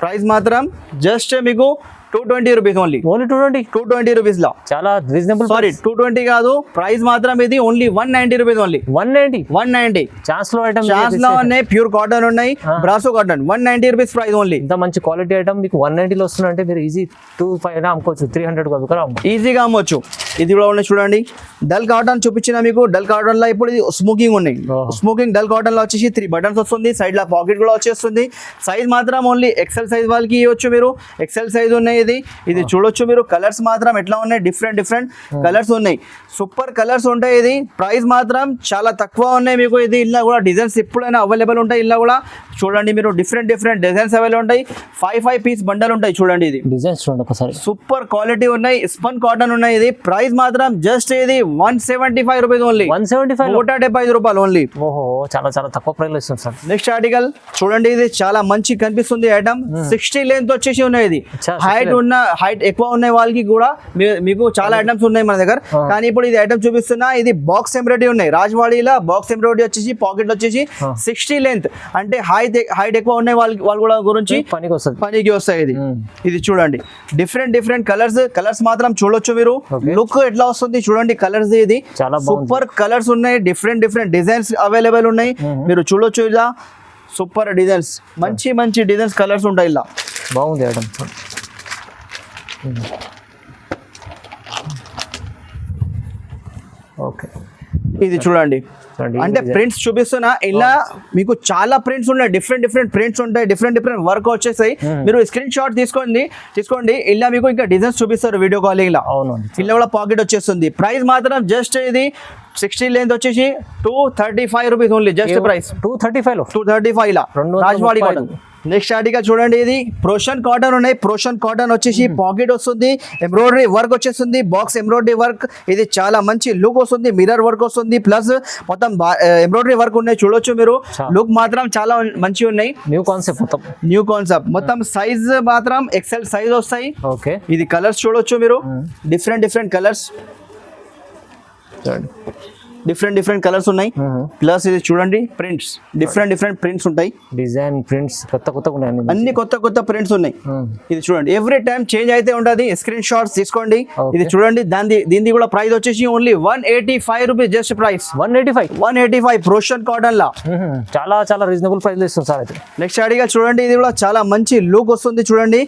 ప్రైస్ మాత్రం జస్ట్ మీకు 220 రూపీస్ ఓన్లీ. 220 రూపీస్ లో చాలా రీజనబుల్. సారీ 220 కాదు, ప్రైస్ మాత్రం ఇది ఓన్లీ 190 రూపీస్ ఓన్లీ. 190 ఛాన్స్ లో ఐటమ్, ఛాన్స్ లో ఉన్నాయి. ప్యూర్ కాటన్ ఉన్నాయి, brasso cotton. 190 rupees price only. ఇంత మంచి క్వాలిటీ ఐటమ్ మీకు 190 లో వస్తుందంటే మీరు ఈజీ 250 అమ్ముకోవచ్చు, 300 ఈజీగా అమ్మవచ్చు. ఇది కూడా ఉన్నాయి చూడండి. డల్ కాటన్ చూపించిన మీకు. డల్ కాటన్ లో ఇప్పుడు ఇది స్మోకింగ్ ఉన్నాయి. స్మోకింగ్ డల్ కాటన్ లో వచ్చేసి 3 బటన్స్ వస్తుంది. సైడ్ లో పాకెట్ కూడా వచ్చేస్తుంది. సైజ్ మాత్రం ఓన్లీ ఎక్సెల్ సైజ్ వాళ్ళకి ఇవ్వచ్చు మీరు. ఎక్సెల్ సైజ్ ఉన్నాయి. ఇది చూడొచ్చు మీరు. కలర్స్ మాత్రం ఎట్లా ఉన్నాయి, డిఫరెంట్ కలర్స్ ఉన్నాయి. సూపర్ కలర్స్ ఉంటాయి. ఇది ప్రైస్ మాత్రం చాలా తక్కువ ఉన్నాయి మీకు. ఇది ఇలా కూడా డిజైన్స్ ఎప్పుడైనా అవైలబుల్ ఉంటాయి. ఇలా కూడా చూడండి మీరు. డిఫరెంట్ డిజైన్స్ అవైలబుల్ ఉంటాయి. 5 పీస్ బండల్ ఉంటాయి చూడండి. ఇది డిజైన్స్ చూడండి ఒకసారి. సూపర్ క్వాలిటీ ఉన్నాయి. స్పన్ కాటన్ ఉన్నాయి. ఇది ప్రైస్ మాత్రం జస్ట్ ఇది 175 రూపీస్ ఓన్లీ. 175 రూపాయలు ఓన్లీ. ఓహో, చాలా తక్కువ ప్రైస్ లో ఇస్తుంది సార్. నెక్స్ట్ ఆర్టికల్ చూడండి. ఇది చాలా మంచి కనిపిస్తుంది ఐటమ్. 60 లెంత్ వచ్చేసి ఉన్నాయి. ఇది హైట్ ఎక్కువ ఉన్న వాళ్ళకి కూడా మీకు చాలా ఐటమ్స్ ఉన్నాయి మన దగ్గర. కానీ ఇప్పుడు ఇది ఐటమ్ చూపిస్తున్నా. ఇది బాక్స్ ఎంబ్రాయిడరీ ఉన్నాయి. రాజ్వాడీలో బాక్స్ ఎంబ్రాయిడరీ వచ్చేసి పాకెట్ వచ్చేసి 60 లెంత్ అంటే హైట్ ఎక్కువ ఉన్నాయి వాళ్ళు కూడా గురించి పనికి వస్తాయి. ఇది చూడండి. డిఫరెంట్ కలర్స్ మాత్రం చూడొచ్చు మీరు. లుక్ ఎట్లా వస్తుంది చూడండి కలర్స్. ఇది సూపర్ కలర్స్ ఉన్నాయి. డిఫరెంట్ డిజైన్స్ అవైలబుల్ ఉన్నాయి. మీరు చూడొచ్చు. ఇలా సూపర్ డిజైన్స్, మంచి డిజైన్స్ కలర్స్ ఉంటాయి. ఇలా బాగుంది ఐటమ్. ఓకే, ఇది చూడండి. అంటే ప్రింట్స్ చూపిస్తున్నా. ఇలా మీకు చాలా ప్రింట్స్ ఉన్నాయి. డిఫరెంట్ ప్రింట్స్ ఉంటాయి. డిఫరెంట్ వర్క్ వచ్చేసాయి. మీరు స్క్రీన్ షాట్ తీసుకోండి. ఇలా మీకు ఇంకా డిజైన్స్ చూపిస్తారు వీడియో కాలింగ్ లో. ఇలా కూడా పాకెట్ వచ్చేస్తుంది. ప్రైస్ మాత్రం జస్ట్ ఇది 60 లెంత్ వచ్చేసి 235 రూపీస్ ఓన్లీ. జస్ట్ ప్రైస్ 235 ఇలా రాజ్వాడి కాటన్. నెక్స్ట్ ఆర్టికల్ చూడండి. ఇది ప్రోషన్ కాటన్ ఉన్నాయి. ప్రోషన్ కాటన్ వచ్చేసి పాకెట్ వస్తుంది. ఎంబ్రాయిడరీ వర్క్ వచ్చేస్తుంది. Box embroidery work. ఇది చాలా మంచి లుక్ వస్తుంది. మిర్రర్ వర్క్ వస్తుంది. ప్లస్ మొత్తం ఎంబ్రాయిడరీ వర్క్ ఉన్నాయి. చూడొచ్చు మీరు. లుక్ మాత్రం చాలా మంచిగా ఉన్నాయి. న్యూ కాన్సెప్ట్ మొత్తం. సైజ్ మాత్రం ఎక్సెల్ సైజ్ వస్తాయి. ఓకే, ఇది కలర్స్ చూడొచ్చు మీరు. డిఫరెంట్ కలర్స్, డిఫరెంట్ కలర్స్ ఉన్నాయి. ప్లస్ ఇది చూడండి ప్రింట్స్. డిఫరెంట్ ప్రింట్స్ ఉంటాయి. డిజైన్ ప్రింట్స్ కొత్త అన్ని కొత్త ప్రింట్స్ ఉన్నాయి. ఇది చూడండి. ఎవ్రీ టైం చేంజ్ అయితే ఉంటది. స్క్రీన్ షాట్స్ తీసుకోండి. ఇది చూడండి. దీని కూడా ప్రైస్ వచ్చేసి ఓన్లీ 185 రూపీస్. జస్ట్ ప్రైస్ 185 ప్రోషన్ కాటన్ లా. చాలా రీజనబుల్ ప్రైస్ లో ఇస్తుంది సార్. అయితే నెక్స్ట్ ఆర్టికల్ చూడండి. ఇది కూడా చాలా మంచి లుక్ వస్తుంది చూడండి.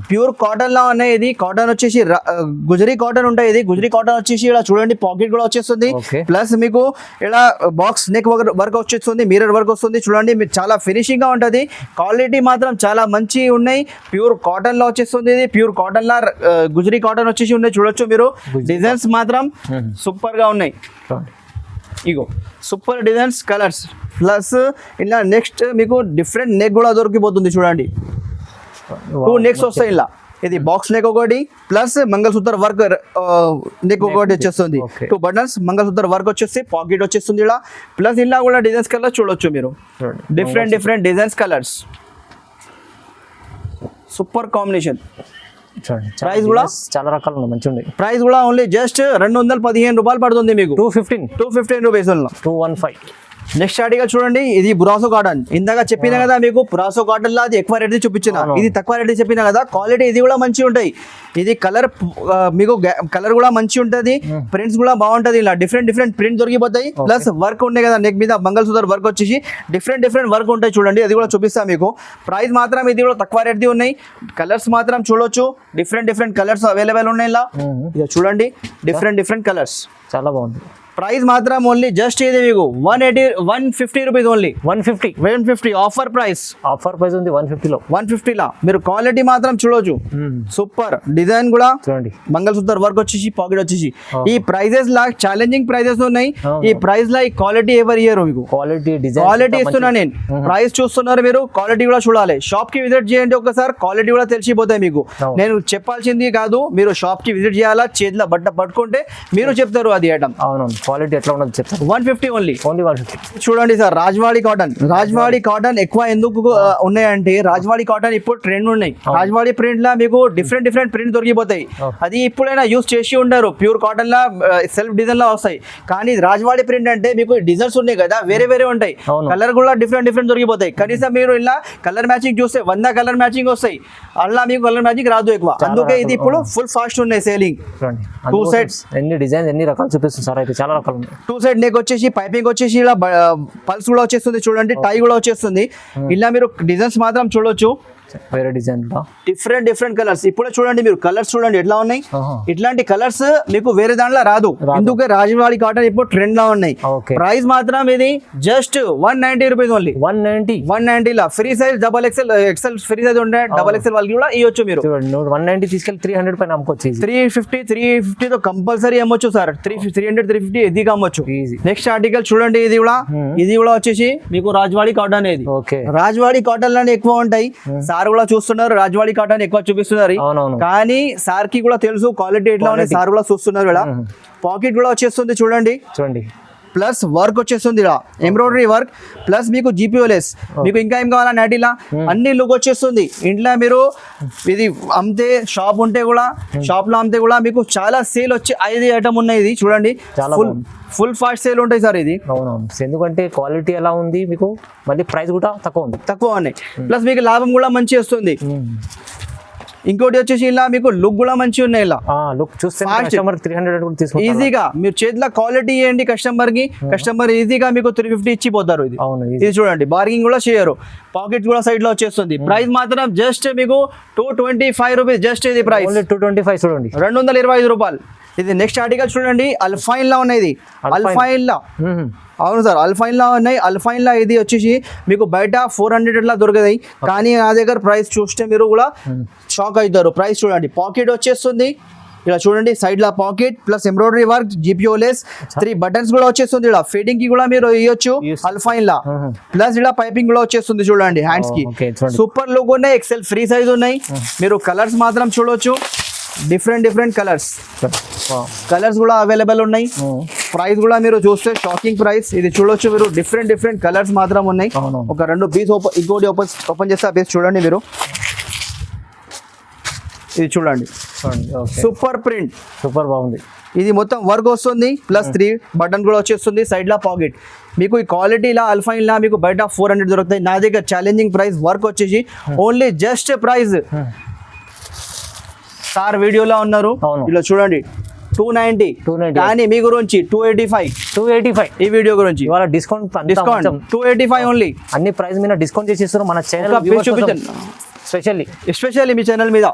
ప్యూర్ కాటన్ లా ఉన్నాయి. ఇది కాటన్ వచ్చేసి గుజరీ కాటన్ ఉంటాయి. ఇది గుజరీ కాటన్ వచ్చేసి ఇలా చూడండి పాకెట్ కూడా వచ్చేస్తుంది. ప్లస్ మీకు ఇలా బాక్స్ నెక్ వర్క్ వచ్చేస్తుంది. మిర్రర్ వర్క్ వస్తుంది. చూడండి మీరు. చాలా ఫినిషింగ్ గా ఉంటది. క్వాలిటీ మాత్రం చాలా మంచి ఉన్నాయి. ప్యూర్ కాటన్ లో వచ్చేస్తుంది. ఇది ప్యూర్ కాటన్ లా గుజరీ కాటన్ వచ్చేసి ఉన్నాయి. చూడొచ్చు మీరు. డిజైన్స్ మాత్రం సూపర్ గా ఉన్నాయి. ఇగో సూపర్ డిజైన్స్ కలర్స్. ప్లస్ ఇలా నెక్స్ట్ మీకు డిఫరెంట్ నెక్ కూడా దొరికిపోతుంది. చూడండి 2 నెక్స్ వస్తాయి. ఇలా ఇది బాక్స్ నెక్ ఒకటి ప్లస్ మంగళసూత్ర వర్క్ నెక్ ఒకటి వచ్చేస్తుంది. 2 బటన్స్ మంగళసూత్ర వర్క్ వచ్చేసి పాకెట్ వచ్చేస్తుంది. ఇలా ప్లస్ ఇలా కూడా డిజైన్స్ కలర్స్ చూడొచ్చు మీరు. Different designs colours. Super combination. Price కూడా చాలా రకాలు మంచిగా ఉంది. ప్రైస్ కూడా ఓన్లీ జస్ట్ 215 రూపాయలు పడుతుంది మీకు. 215 రూపీస్. 215. నెక్స్ట్ ఆర్టికల్ చూడండి. ఇది బ్రాసో కాటన్. ఇందాక చెప్పినా కదా మీకు బ్రాసో కాటన్ లా అది ఎక్కువ రేట్ చూపించిన. ఇది తక్కువ రేట్ చెప్పినా కదా. క్వాలిటీ ఇది కూడా మంచి ఉంటాయి. ఇది కలర్ మీకు కలర్ కూడా మంచి ఉంటది. ప్రింట్స్ కూడా బాగుంటది. ఇలా డిఫరెంట్ ప్రింట్ దొరికిపోతాయి. ప్లస్ వర్క్ ఉంటాయి కదా నెక్ మీద మంగళసూత్ర వర్క్ వచ్చేసి డిఫరెంట్ వర్క్ ఉంటాయి. చూడండి అది కూడా చూపిస్తా మీకు. ప్రైస్ మాత్రం ఇది కూడా తక్కువ రేట్ది ఉన్నాయి. కలర్స్ మాత్రం చూడొచ్చు. డిఫరెంట్ కలర్స్ అవైలబుల్ ఉన్నాయి. ఇలా చూడండి. Different colours. చాలా బాగుంది. ప్రైస్ మాత్రం ఓన్లీ జస్ట్ ఇది మీకు 150 రూపీస్ ఓన్లీ 150 ఆఫర్ ప్రైస్ ఉంది 150 లో 150 లా మీరు క్వాలిటీ మాత్రం చూడొచ్చు సూపర్ డిజైన్ కూడా చూడండి మంగళసూత్ర వర్క్ వచ్చేసి పాకెట్ వచ్చేసి ఈ ప్రైజెస్ లా ఛాలెంజింగ్ ప్రైజెస్ ఉన్నాయి ఈ ప్రైస్ లా ఈ క్వాలిటీ ఎవరు ఇయ్యరు మీకు క్వాలిటీ ఇస్తున్నా నేను ప్రైస్ చూస్తున్నారు మీరు క్వాలిటీ కూడా చూడాలి షాప్ కి విజిట్ చేయండి ఒకసారి క్వాలిటీ కూడా తెలిసిపోతాయి మీకు నేను చెప్పాల్సింది కాదు మీరు షాప్ కి విజిట్ చేయాలా చేతిలో బట్ట పట్టుకుంటే మీరు చెప్తారు అది ఐటమ్ అవును క్వాలిటీ ఎట్లా ఉన్నది చెప్తారు 150 ఓన్లీ 150 చూడండి సార్ రాజ్వాడి కాటన్ ఎక్కువ ఎందుకు ఉన్నాయంటే రాజ్వాడి కాటన్ ఇప్పుడు ట్రెండ్ ఉన్నాయి రాజ్వాడి ప్రింట్ లా మీకు డిఫరెంట్ ప్రింట్ దొరికిపోతాయి అది ఇప్పుడైనా యూస్ చేసి ఉండరు ప్యూర్ కాటన్ లా సెల్ఫ్ డిజైన్ లా వస్తాయి కానీ రాజ్వాడి ప్రింట్ అంటే మీకు డిజైన్స్ ఉన్నాయి కదా వేరే ఉంటాయి కలర్ కూడా డిఫరెంట్ దొరికిపోతాయి కనీసం మీరు ఇలా కలర్ మ్యాచింగ్ చూస్తే 100 కలర్ మ్యాచింగ్ వస్తాయి అలా మీకు కలర్ మ్యాచింగ్ రాదు ఎక్కువ అందుకే ఇది ఇప్పుడు ఫుల్ ఫాస్ట్ ఉన్నాయి సేలింగ్ 2 సెట్స్ ఎన్ని డిజైన్ ఎన్ని రకాలు చూపిస్తుంది సార్ అయితే చాలా రకాలు ఉన్నాయి 2 సెట్ నెక్ వచ్చేసి పైపింగ్ వచ్చేసి ఇలా పల్స్ కూడా వచ్చేస్తుంది చూడండి టై కూడా వచ్చేస్తుంది ఇలా మీరు డిజైన్స్ మాత్రం చూడొచ్చు వేరే డిజైన్ డిఫరెంట్ కలర్స్ ఇప్పుడే చూడండి మీరు కలర్స్ చూడండి ఎట్లా ఉన్నాయి ఇట్లాంటి కలర్స్ మీకు వేరే దాంట్లో రాదు ఎందుకే రాజవాడి కాటన్ ఇప్పుడు ట్రెండ్ లా ఉన్నాయి ప్రైస్ మాత్రం ఇది జస్ట్ 190 రూపీస్ ఓన్లీ 190 లా free size double XL free size ఉంటే డబల్ ఎక్సెల్ వాళ్ళకి కూడా ఇవ్వచ్చు మీరు 190 తీసుకెళ్ళి 300 పైన అమ్ముకోవచ్చు 350 తో కంపల్సరీ అమ్మొచ్చు సార్ 350 ఈజీగా అమ్మొచ్చు నెక్స్ట్ ఆర్టికల్ చూడండి ఇది కూడా వచ్చేసి మీకు రాజవాడి కాటన్ అనేది రాజవాడి కాటన్ లోనే ఎక్కువ ఉంటాయి సార్ కూడా చూస్తున్నారు రాజవాడి కాటన్ ఎక్కువ చూపిస్తున్నారు కానీ సార్ కి కూడా తెలుసు క్వాలిటీ ఎట్లా ఉన్నాయి సార్ కూడా చూస్తున్నారు ఇలా పాకెట్ కూడా వచ్చేస్తుంది చూడండి ప్లస్ వర్క్ వచ్చేస్తుంది ఇలా ఎంబ్రాయిడరీ వర్క్ ప్లస్ మీకు జీపీఓలెస్ మీకు ఇంకా ఏం కావాలా నాటిలా అన్ని లుక్ వచ్చేస్తుంది ఇంట్లో మీరు ఇది అమ్మితే షాప్ ఉంటే కూడా షాప్ లో అమ్మితే కూడా మీకు చాలా సేల్ వచ్చి 5 ఐటమ్ ఉన్నాయి ఇది చూడండి ఫుల్ ఫాస్ట్ సేల్ ఉంటాయి సార్ ఇది ఎందుకంటే క్వాలిటీ ఎలా ఉంది మీకు మళ్ళీ ప్రైస్ కూడా తక్కువ ఉన్నాయి ప్లస్ మీకు లాభం కూడా మంచి వస్తుంది ఇంకోటి వచ్చేసి ఇలా మీకు లుక్ కూడా మంచిగా ఉన్నాయి ఇలా లుక్ చూస్తే కస్టమర్ 300 ఈజీగా మీరు చేతిలో క్వాలిటీ ఇవ్వండి కస్టమర్ ఈజీగా మీకు 350 ఇచ్చిపోతారు ఇది చూడండి బార్గింగ్ కూడా చేయరు పాకెట్ కూడా సైడ్ లో వచ్చేస్తుంది ప్రైస్ మాత్రం జస్ట్ మీకు 225 రూపీస్ జస్ట్ ఇది ప్రైస్ 225 చూడండి 225 రూపాయలు ఇది నెక్స్ట్ ఆర్టికల్ చూడండి అల్ఫైన్ లా ఉన్నాయి అల్ఫైన్ లా అవును సార్ అల్ఫైన్ లా ఉన్నాయి అల్ఫైన్ లా ఇది వచ్చేసి మీకు బయట 400 అట్లా దొరకదాయి కానీ నా దగ్గర ప్రైస్ చూస్తే మీరు కూడా షాక్ అవుతారు ప్రైస్ చూడండి పాకెట్ వచ్చేస్తుంది ఇలా చూడండి సైడ్ లా pocket plus embroidery work GPO lace 3 buttons కూడా వచ్చేస్తుంది ఇలా ఫిట్టింగ్ కి కూడా మీరు ఇవ్వచ్చు అల్ఫైన్ లా ప్లస్ ఇలా పైపింగ్ కూడా వచ్చేస్తుంది చూడండి హ్యాండ్స్ కి సూపర్ లుక్ ఉన్నాయి ఎక్సెల్ ఫ్రీ సైజ్ ఉన్నాయి మీరు కలర్స్ మాత్రం చూడొచ్చు డిఫరెంట్ కలర్స్ కూడా అవైలబుల్ ఉన్నాయి ప్రైస్ కూడా మీరు చూస్తే షాకింగ్ ప్రైస్ ఇది చూడొచ్చు మీరు డిఫరెంట్ కలర్స్ మాత్రం ఉన్నాయి ఒక 2 పీస్ ఇంకోటి ఓపెన్ చేస్తే ఆ పీస్ చూడండి మీరు ఇది చూడండి సూపర్ ప్రింట్ సూపర్ బాగుంది ఇది మొత్తం వర్క్ వస్తుంది ప్లస్ 3 బటన్ కూడా వచ్చేస్తుంది సైడ్ లా పాకెట్ మీకు ఈ క్వాలిటీ లా అల్ఫైన్ లా మీకు బయట 400 దొరుకుతాయి నా దగ్గర ఛాలెంజింగ్ ప్రైస్ వర్క్ వచ్చేసి ఓన్లీ జస్ట్ ప్రైస్ సార్ వీడియోలో ఉన్నారు ఇలా చూడండి 290 కానీ మీ గురించి 285 ఈ వీడియో గురించి ఇవాళ డిస్కౌంట్ 285 ఓన్లీ అన్ని ప్రైస్ మీద డిస్కౌంట్ చేసి ఇస్తారు మన ఛానల్ స్పెషల్లీ మీ ఛానల్ మీద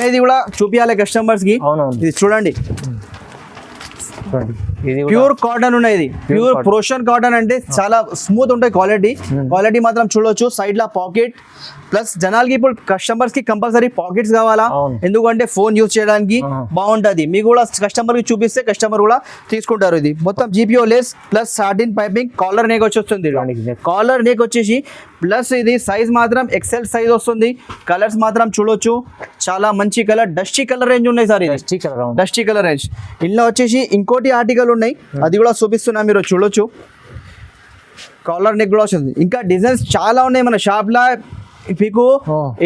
ఇది కూడా చూపించాలి కస్టమర్స్ కి ఇది చూడండి ప్యూర్ కాటన్ ఉన్నాయి ప్యూర్ ప్రోషన్ కాటన్ అంటే చాలా స్మూత్ ఉంటాయి క్వాలిటీ మాత్రం చూడొచ్చు సైడ్ లా పాకెట్ ప్లస్ జనాలకి ఇప్పుడు కస్టమర్స్ కి కంపల్సరీ పాకెట్స్ కావాలా ఎందుకంటే ఫోన్ యూజ్ చేయడానికి బాగుంటది మీకు కూడా కస్టమర్ కి చూపిస్తే కస్టమర్ కూడా తీసుకుంటారు ఇది మొత్తం GPO less plus satin piping collar neck వచ్చేస్తుంది కాలర్ నెక్ వచ్చేసి ప్లస్ ఇది సైజ్ మాత్రం ఎక్సెల్ సైజ్ వస్తుంది కలర్స్ మాత్రం చూడొచ్చు చాలా మంచి కలర్ డస్టీ కలర్ రేంజ్ ఉన్నాయి సార్ డస్టీ కలర్ రేంజ్ ఇందులో వచ్చేసి ఇంకోటి ఆర్టికల్ ఉన్నాయి అది కూడా చూపిస్తున్నా మీరు చూడొచ్చు కాలర్ నెక్ కూడా వస్తుంది ఇంకా డిజైన్స్ చాలా ఉన్నాయి మన షాప్ లా మీకు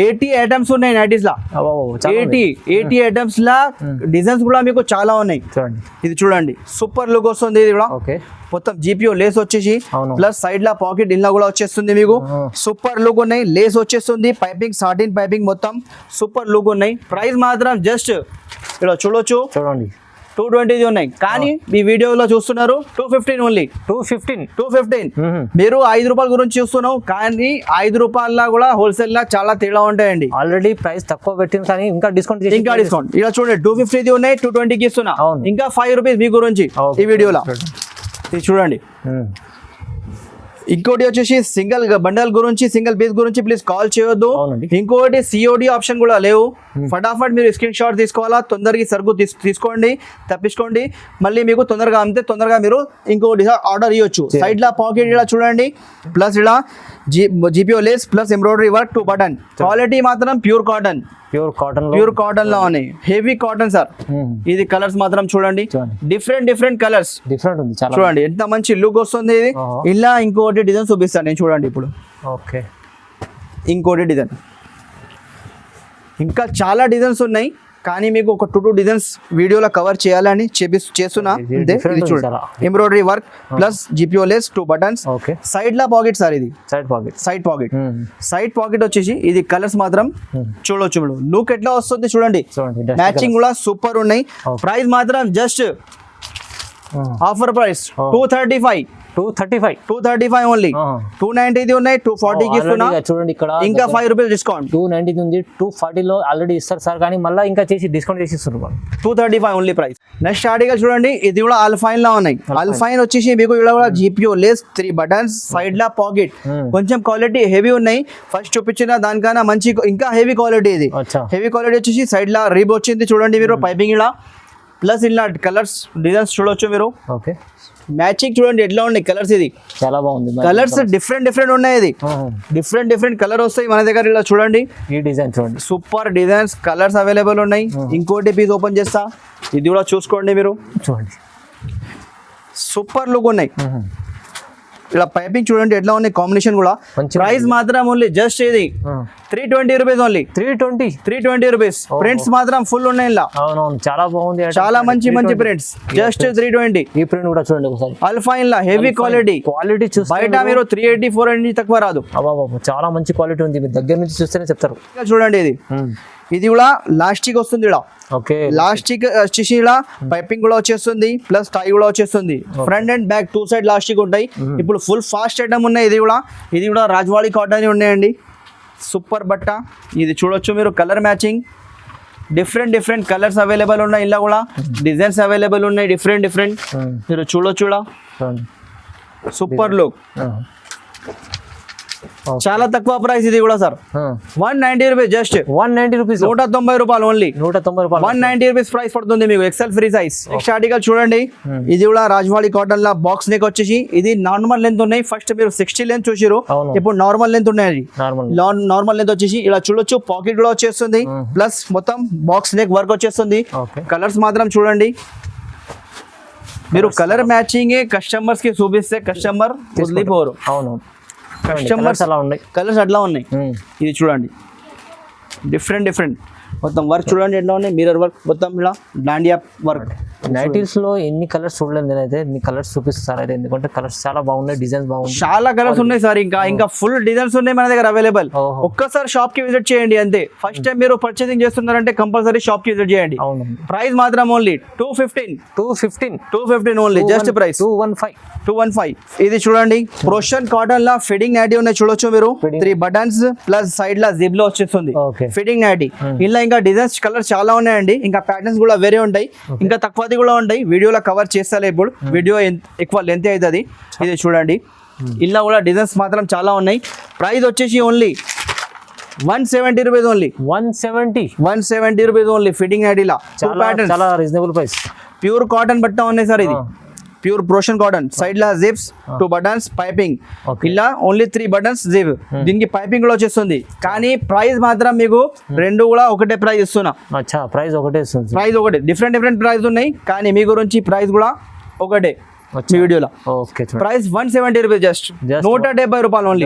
80 ఐటమ్స్ ఉన్నాయి నైటీస్ లా 80 ఐటమ్స్ లా డిజైన్స్ కూడా మీకు చాలా ఉన్నాయి ఇది చూడండి సూపర్ లుక్ వస్తుంది ఇది కూడా మొత్తం జీపీఓ లేస్ వచ్చేసి ప్లస్ సైడ్ లా పాకెట్ ఇలా కూడా వచ్చేస్తుంది మీకు సూపర్ లుక్ ఉన్నాయి లేస్ వచ్చేస్తుంది పైపింగ్ సాటిన్ పైపింగ్ మొత్తం సూపర్ లుక్ ఉన్నాయి ప్రైస్ మాత్రం జస్ట్ ఇలా చూడొచ్చు 220 ఉన్నాయి కానీ మీ వీడియోలో చూస్తున్నారు 215 ఓన్లీ 215 మీరు 5 రూపాయల గురించి చూస్తున్నావు కానీ 5 రూపాయల కూడా హోల్సేల్ లా చాలా తేడా ఉంటాయండి ఆల్రెడీ ప్రైస్ తక్కువ పెట్టింది కానీ ఇంకా డిస్కౌంట్ ఇలా చూడండి 250 ఉన్నాయి 220 కి ఇస్తున్నా ఇంకా 5 రూపీస్ మీ గురించి ఈ వీడియోలో ఇది చూడండి. ఇంకోటి వచ్చేసి సింగిల్ బండల్ గురించి, సింగిల్ పీస్ గురించి ప్లీజ్ కాల్ చేయొద్దు. ఇంకోటి సిఓడి ఆప్షన్ కూడా లేవు. ఫటాఫట్ మీరు స్క్రీన్ షాట్ తీసుకోవాలా, తొందరగా సరుకు తీసుకోండి, తప్పించుకోండి. మళ్ళీ మీకు తొందరగా అమ్మితే తొందరగా మీరు ఇంకోటి ఆర్డర్ ఇవ్వచ్చు. సైడ్ లా పాకెట్ ఇలా చూడండి, ప్లస్ ఇలా GPO lace plus embroidery work 2 button. Quality మాత్రం ప్యూర్ కాటన్ లో ఉన్నాయి, హెవీ కాటన్ సార్. ఇది కలర్స్ మాత్రం చూడండి, డిఫరెంట్ కలర్స్ ఉంది. చూడండి ఎంత మంచి లుక్ వస్తుంది ఇది. ఇలా ఇంకోటి డిజైన్ చూపిస్తాను నేను, చూడండి ఇప్పుడు. ఓకే, ఇంకోటి డిజైన్, ఇంకా చాలా డిజైన్స్ ఉన్నాయి, కానీ మీకు ఒక 2 డిజైన్స్ వీడియోలో కవర్ చేయాలని చేస్తున్నా. Embroidery work plus GPO lace 2 buttons. Side లా పాకెట్ సార్, ఇది సైడ్ పాకెట్ వచ్చేసి ఇది కలర్స్ మాత్రం చూడొచ్చు. లుక్ ఎట్లా వస్తుంది చూడండి, మ్యాచింగ్ కూడా సూపర్ ఉన్నాయి. ప్రైస్ మాత్రం జస్ట్ ఆఫర్ ప్రైస్ 235 ఓన్లీ. 290 ఉన్నాయి, 240 ఇస్తున్నా. చూడండి ఇక్కడ ఇంకా 5 రూపీస్ డిస్కౌంట్. 290 ఉంది, 240 లో ఆల్రెడీ ఇస్తారు సార్, కానీ మళ్ళీ ఇంకా చేసి డిస్కౌంట్ చేసి ఇస్తున్నారు. 235 ఓన్లీ ప్రైస్. నెక్స్ట్ ఆర్టికల్ చూడండి, ఇది కూడా అల్ఫైన్ లా ఉన్నాయి. అల్ఫైన్ వచ్చేసి మీకు ఇక్కడ కూడా జీపీఓ లేస్ 3 బటన్స్, సైడ్ లా పాకెట్. కొంచెం క్వాలిటీ హెవీ ఉన్నాయి. ఫస్ట్ చూపించిన దానికన్నా మంచి ఇంకా హెవీ క్వాలిటీ. ఇది హెవీ క్వాలిటీ వచ్చేసి సైడ్ లా రిబ్ వచ్చింది చూడండి మీరు, పైపింగ్ ఇలా ప్లస్ ఇలా కలర్స్ డిజైన్స్ చూడొచ్చు మీరు. ఓకే, మ్యాచింగ్ చూడండి ఎట్లా ఉన్నాయి కలర్స్. ఇది చాలా బాగుంది, కలర్స్ డిఫరెంట్ ఉన్నాయి. ఇది డిఫరెంట్ కలర్ వస్తాయి మన దగ్గర. ఇలా చూడండి, ఈ డిజైన్ చూడండి, సూపర్ డిజైన్స్, కలర్స్ అవైలబుల్ ఉన్నాయి. ఇంకోటి పీస్ ఓపెన్ చేస్తా, ఇది కూడా చూసుకోండి మీరు. చూడండి సూపర్ లుక్ ఉన్నాయి. ఇలా పైపింగ్ చూడండి ఎట్లా ఉన్నాయి, కాంబినేషన్ కూడా. ప్రైస్ మాత్రం ఓన్లీ జస్ట్ ఇది 320 రూపీస్ ఓన్లీ. 320 రూపీస్. ప్రింట్స్ మాత్రం ఫుల్ ఉన్నాయి ఇలా. అవునవును, చాలా బాగుంది, చాలా మంచి ప్రింట్స్. జస్ట్ 320. ఈ ప్రింట్ కూడా చూడండి ఒకసారి, అల్ఫైన్ లా హెవీ క్వాలిటీ చూస్తే బయట మీరు 380 480 తక్కువ రాదు. చాలా మంచి క్వాలిటీ ఉంది, మీరు దగ్గర నుంచి చూస్తేనే చెప్తారు. చూడండి ఇది కూడా లాస్టిక్ వస్తుంది ఇలా. ఓకే, లాస్టిక్ వచ్చేసి ఇలా పైపింగ్ కూడా వచ్చేస్తుంది, ప్లస్ టై కూడా వచ్చేస్తుంది. ఫ్రంట్ అండ్ బ్యాక్ 2 సైడ్ లాస్టిక్ ఉంటాయి. ఇప్పుడు ఫుల్ ఫాస్ట్ ఐటమ్ ఉన్నాయి. ఇది కూడా రాజ్వాళీ కాటన్ ఉన్నాయండి. సూపర్ బట్ట. ఇది చూడొచ్చు మీరు, colour matching different colours available ఉన్నాయి. ఇలా కూడా డిజైన్స్ అవైలబుల్ ఉన్నాయి, డిఫరెంట్ మీరు చూడొచ్చు. సూపర్ లుక్, చాలా తక్కువ ప్రైస్ ఇది కూడా సార్. 190 రూపీస్, జస్ట్ 190 రూపీస్, 190 రూపాయలు ఓన్లీ. 190 రూపీస్ ప్రైస్ పడుతుంది మీకు, XL free size. Next article చూడండి, ఇది కూడా రాజ్వాళీ కాటన్ లా బాక్స్ నెక్ వచ్చేసి. ఇది నార్మల్ లెంత్ ఉన్నాయి. ఫస్ట్ మీరు 60 లెంత్ చూసిరు, ఇప్పుడు నార్మల్ లెంత్ ఉన్నాయి. నార్మల్ లెంత్ వచ్చేసి ఇలా చూడొచ్చు, పాకెట్ కూడా వచ్చేస్తుంది, ప్లస్ మొత్తం బాక్స్ నెక్ వర్క్ వచ్చేస్తుంది. కలర్స్ మాత్రం చూడండి మీరు, కలర్ మ్యాచింగ్ కస్టమర్స్ కి చూపిస్తే కస్టమర్ వదిలిపోరు. అవును, కస్టమర్స్ అలా ఉన్నాయి, కలర్స్ అట్లా ఉన్నాయి. ఇది చూడండి డిఫరెంట్ మొత్తం వర్క్ చూడండి ఎట్లా ఉన్నాయి. మిర్రర్ వర్క్ మొత్తం ఇలా డాండియా వర్క్. నైటీస్ లో ఎన్ని కలర్స్ చూడలేదు నేనైతే, ఎన్ని కలర్స్ చూపిస్తారు సార్ అయితే, ఎందుకంటే కలర్స్ చాలా బాగున్నాయి, డిజైన్స్ బాగున్నాయి, చాలా కలర్స్ ఉన్నాయి సార్. ఇంకా ఫుల్ డిజైన్స్ ఉన్నాయి మన దగ్గర అవైలబుల్. ఒక్కసారి షాప్ కి విజిట్ చేయండి అంతే. ఫస్ట్ టైం మీరు పర్చేసింగ్ చేస్తున్నారంటే కంపల్సరీ షాప్ కి విజిట్ చేయండి. ప్రైస్ మాత్రం ఓన్లీ 215 ఓన్లీ, జస్ట్ ప్రైస్ 215. ఇది చూడండి, ప్రోషన్ కాటన్ లా ఫిట్టింగ్ నైటీ ఉన్నాయి చూడొచ్చు మీరు. 3 బటన్స్ ప్లస్ సైడ్ లా జిప్ లో వచ్చేస్తుంది ఫిట్టింగ్ నైటీ. ఇలా ఇంకా డిజైన్స్ కలర్స్ చాలా ఉన్నాయండి. ఇంకా ప్యాటర్న్స్ కూడా వేరే ఉంటాయి, ఇంకా తక్కువ కూడా ఉంటాయి. వీడియోలో కవర్ చేస్తాలే, ఇప్పుడు వీడియో ఎక్కువ లెంత్ అవుతుంది. ఇది చూడండి, ఇలా కూడా డిజైన్స్ మాత్రం చాలా ఉన్నాయి. ప్రైస్ వచ్చేసి only 170 rupees only. 170 rupees only. Fitting ఐడిలా చాలా రీజనబుల్ ప్రైస్. ప్యూర్ కాటన్ బట్ట ఉన్నాయి సార్. ఇది ప్యూర్ ప్రోషన్ కాటన్, సైడ్ లా జిప్స్, 2 బటన్స్, పైపింగ్. ఇలా ఓన్లీ 3 బటన్స్ జిప్. దీనికి పైపింగ్ కూడా వచ్చేస్తుంది. కానీ ప్రైస్ మాత్రం మీకు రెండు కూడా ఒకటే ప్రైస్ ఇస్తున్నా. ప్రైస్ ఒకటే, డిఫరెంట్ ప్రైస్ ఉన్నాయి, కానీ మీ గురించి ప్రైస్ కూడా ఒకటే వీడియోలో. ప్రైస్ 170 రూపీస్, జస్ట్ 170 రూపాయలు ఓన్లీ.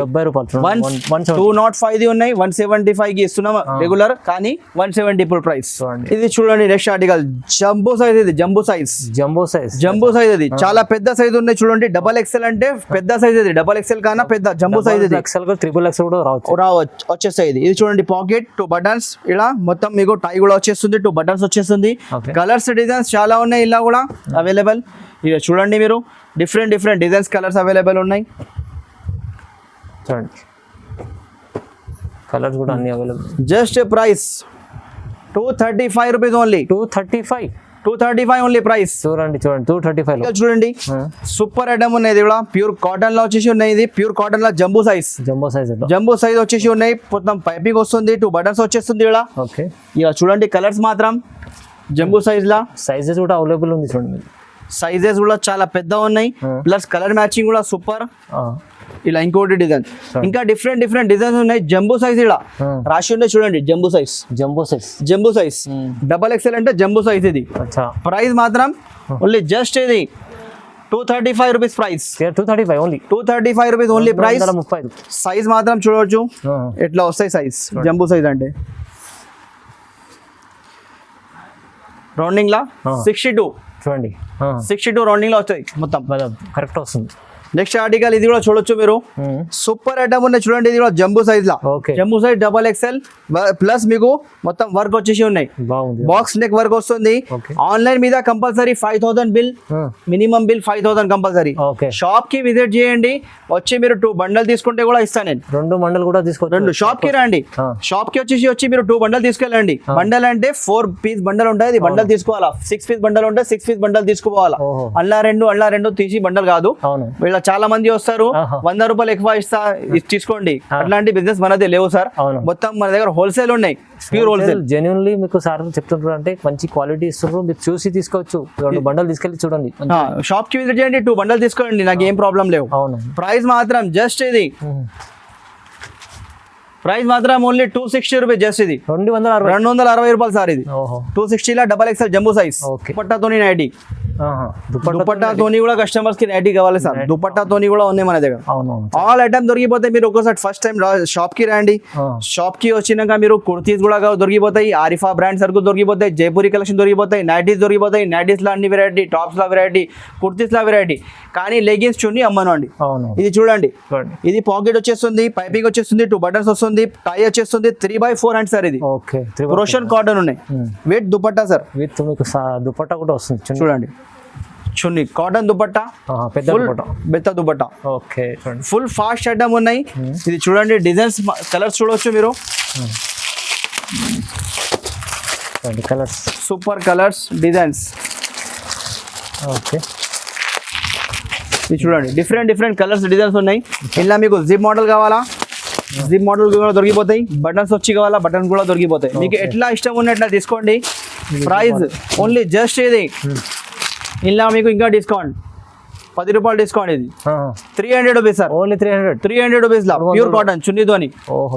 205 ఉన్నాయి, 175 కి ఇస్తున్నాం రెగ్యులర్, కానీ 170 ఇప్పుడు ప్రైస్. ఇది చూడండి నెక్స్ట్ ఆర్టికల్, జంబో సైజ్. ఇది జంబో సైజ్ ఇది చాలా పెద్ద సైజ్ ఉన్నాయి చూడండి. డబల్ ఎక్సెల్ అంటే పెద్ద సైజ్. ఇది డబల్ ఎక్సెల్ కానా పెద్ద జంబో సైజ్. ఇది XXL కూడా వచ్చేస్తాయి. ఇది చూడండి, పాకెట్ 2 బటన్స్ ఇలా మొత్తం మీకు టై కూడా వచ్చేస్తుంది, 2 బటన్స్ వచ్చేస్తుంది. కలర్స్ డిజైన్స్ చాలా ఉన్నాయి ఇలా కూడా అవైలబుల్. ఇక చూడండి మీరు, డిఫరెంట్ డిజైన్స్ కలర్స్ అవైలబుల్ ఉన్నాయి. చూడండి కలర్స్ కూడా అన్ని available. Just price 235 rupees only. 235 only price. చూడండి 235 లో చూడండి సూపర్ ఐటమ్ ఉన్నాయి. ఇది కూడా ప్యూర్ కాటన్ లో వచ్చేసి ఉన్నాయి. ఇది ప్యూర్ కాటన్ లో జంబో సైజ్ వచ్చేసి ఉన్నాయి. మొత్తం పైపింగ్ వస్తుంది, 2 బటన్స్ వచ్చేస్తుంది ఇక్కడ. ఓకే, ఇక చూడండి కలర్స్ మాత్రం జంబో సైజ్ లా. సైజెస్ కూడా అవైలబుల్ ఉంది చూడండి. సైజెస్ కూడా చాలా పెద్ద ఉన్నాయి, ప్లస్ కలర్ మ్యాచింగ్ కూడా సూపర్. ఇలా ఇంకోటి డిజైన్, ఇంకా డిఫరెంట్ డిజైన్స్ ఉన్నాయి. జంబో సైజ్ ఇలా రాసి ఉన్నాయి చూడండి. జంబో సైజ్ డబల్ ఎక్స్ఎల్ అంటే జంబో సైజ్. ఇది ప్రైస్ మాత్రం ఓన్లీ జస్ట్ ఇది 235 rupees price. 235 rupees only price. Size మాత్రం చూడవచ్చు ఎట్లా వస్తాయి సైజ్. జంబో సైజ్ అంటే రౌండింగ్ లా 62 చూడండి. 62 రౌండింగ్ లో వస్తాయి మొత్తం కరెక్ట్ వస్తుంది. నెక్స్ట్ ఆర్టికల్ ఇది కూడా చూడొచ్చు మీరు. సూపర్ ఐటమ్ ఉన్నాయి చూడండి. ఇది కూడా జంబో సైజ్ లా, jumbo size double XL plus మీకు మొత్తం వర్క్ వచ్చేసి ఉన్నాయి. బాక్స్ నెక్ వర్క్ వస్తుంది. ఆన్లైన్ మీద compulsory 5000 bill, minimum bill 5000 compulsory. Shop కి విజిట్ చేయండి, వచ్చి మీరు 2 బండల్ తీసుకుంటే కూడా ఇస్తాను నేను. 2 బండల్ కూడా తీసుకో. 2 షాప్ కి రండి, షాప్ కి వచ్చి మీరు 2 బండల్ తీసుకెళ్ళండి. బండల్ అంటే 4 పీస్ బండల్ ఉంటుంది. బండల్ తీసుకోవాలా. 6 పీస్ బండల్ ఉంటే 6 పీస్ బండల్ తీసుకోవాలా. అల్లా రెండు తీసి బండల్ కాదు. చాలా మంది వస్తారు, 100 రూపాయలు ఎక్కువ తీసుకోండి. అట్లాంటి బిజినెస్ మనదే లేవు సార్. మొత్తం మన దగ్గర హోల్సేల్ ఉన్నాయి, ప్యూర్ హోల్సేల్. జెన్యున్లీ మీకు సార్ చెప్తుంటారు అంటే మంచి క్వాలిటీ ఇస్తున్నారు. మీరు చూసి తీసుకోవచ్చు. 2 బండల్ తీసుకెళ్ళి చూడండి. షాప్ కి విజిట్ చేయండి, 2 బండల్ తీసుకోండి, నాకు ఏం ప్రాబ్లం లేవు. ప్రైస్ మాత్రం జస్ట్ ఇది ప్రైస్ మాత్రం ఓన్లీ 260 రూపీస్. జస్ట్ ఇది 260 రూపాయలు సార్. ఇది 260 లా డబల్ ఎక్స్ఎల్ జంబో సైజ్. దుపట్టాతోని నైటీ, దుపట్టాతోని కూడా కస్టమర్స్ కి నైటీ కావాలి సార్. దుపట్టాతోని కూడా ఉన్నాయి మన దగ్గర. ఆల్ ఐటమ్ దొరికిపోతాయి. మీరు ఒక్కసారి ఫస్ట్ టైం షాప్ కి రండి. షాప్ కి వచ్చినాక మీరు కుర్తీస్ కూడా దొరికిపోతాయి. ఆరిఫా బ్రాండ్ సరుకు దొరికిపోతాయి. జైపూరి కలెక్షన్ దొరికిపోతాయి. నైటీస్ దొరికిపోతాయి. నైటీస్ లో అన్ని వెరైటీ, టాప్స్ లో వెరైటీ, కుర్తీస్ లో వెరైటీ. కానీ లెగిన్స్ చున్నీ అమ్మను అండి. ఇది చూడండి, ఇది పాకెట్ వచ్చేస్తుంది, పైపింగ్ వచ్చేస్తుంది, 2 బటన్స్ వస్తుంది, టై వచ్చేస్తుంది. 3x4 hand sir. ఇది క్రోషన్ కాటన్ ఉన్నాయి. With dupatta sir. విత్ మీకు దుపట్టా కూడా వస్తుంది చూడండి. చున్నీ కాటన్ దుపట్టా, పెద్ద dupatta. Okay, full fast item ఉన్నాయి. ఇది చూడండి డిజైన్స్, కలర్స్ చూడవచ్చు మీరు. Colours super colours, designs. Okay, ఇది చూడండి డిఫరెంట్ కలర్స్, డిజైన్స్ ఉన్నాయి. ఇలా మీకు జిప్ మోడల్ కావాలా, జిప్ మోడల్ కూడా దొరికిపోతాయి. బటన్స్ వచ్చి కావాలా, బటన్ కూడా దొరికిపోతాయి. మీకు ఎట్లా ఇష్టం ఉన్నట్లా తీసుకోండి. ప్రైస్ ఓన్లీ జస్ట్ ఇది ఇలా మీకు ఇంకా డిస్కౌంట్ 10 రూపాయలు డిస్కౌంట్. ఇది 300 రూపీస్ సార్. ఓన్లీ 300 రూపీస్ లా ప్యూర్ కాటన్ చున్నీతోని.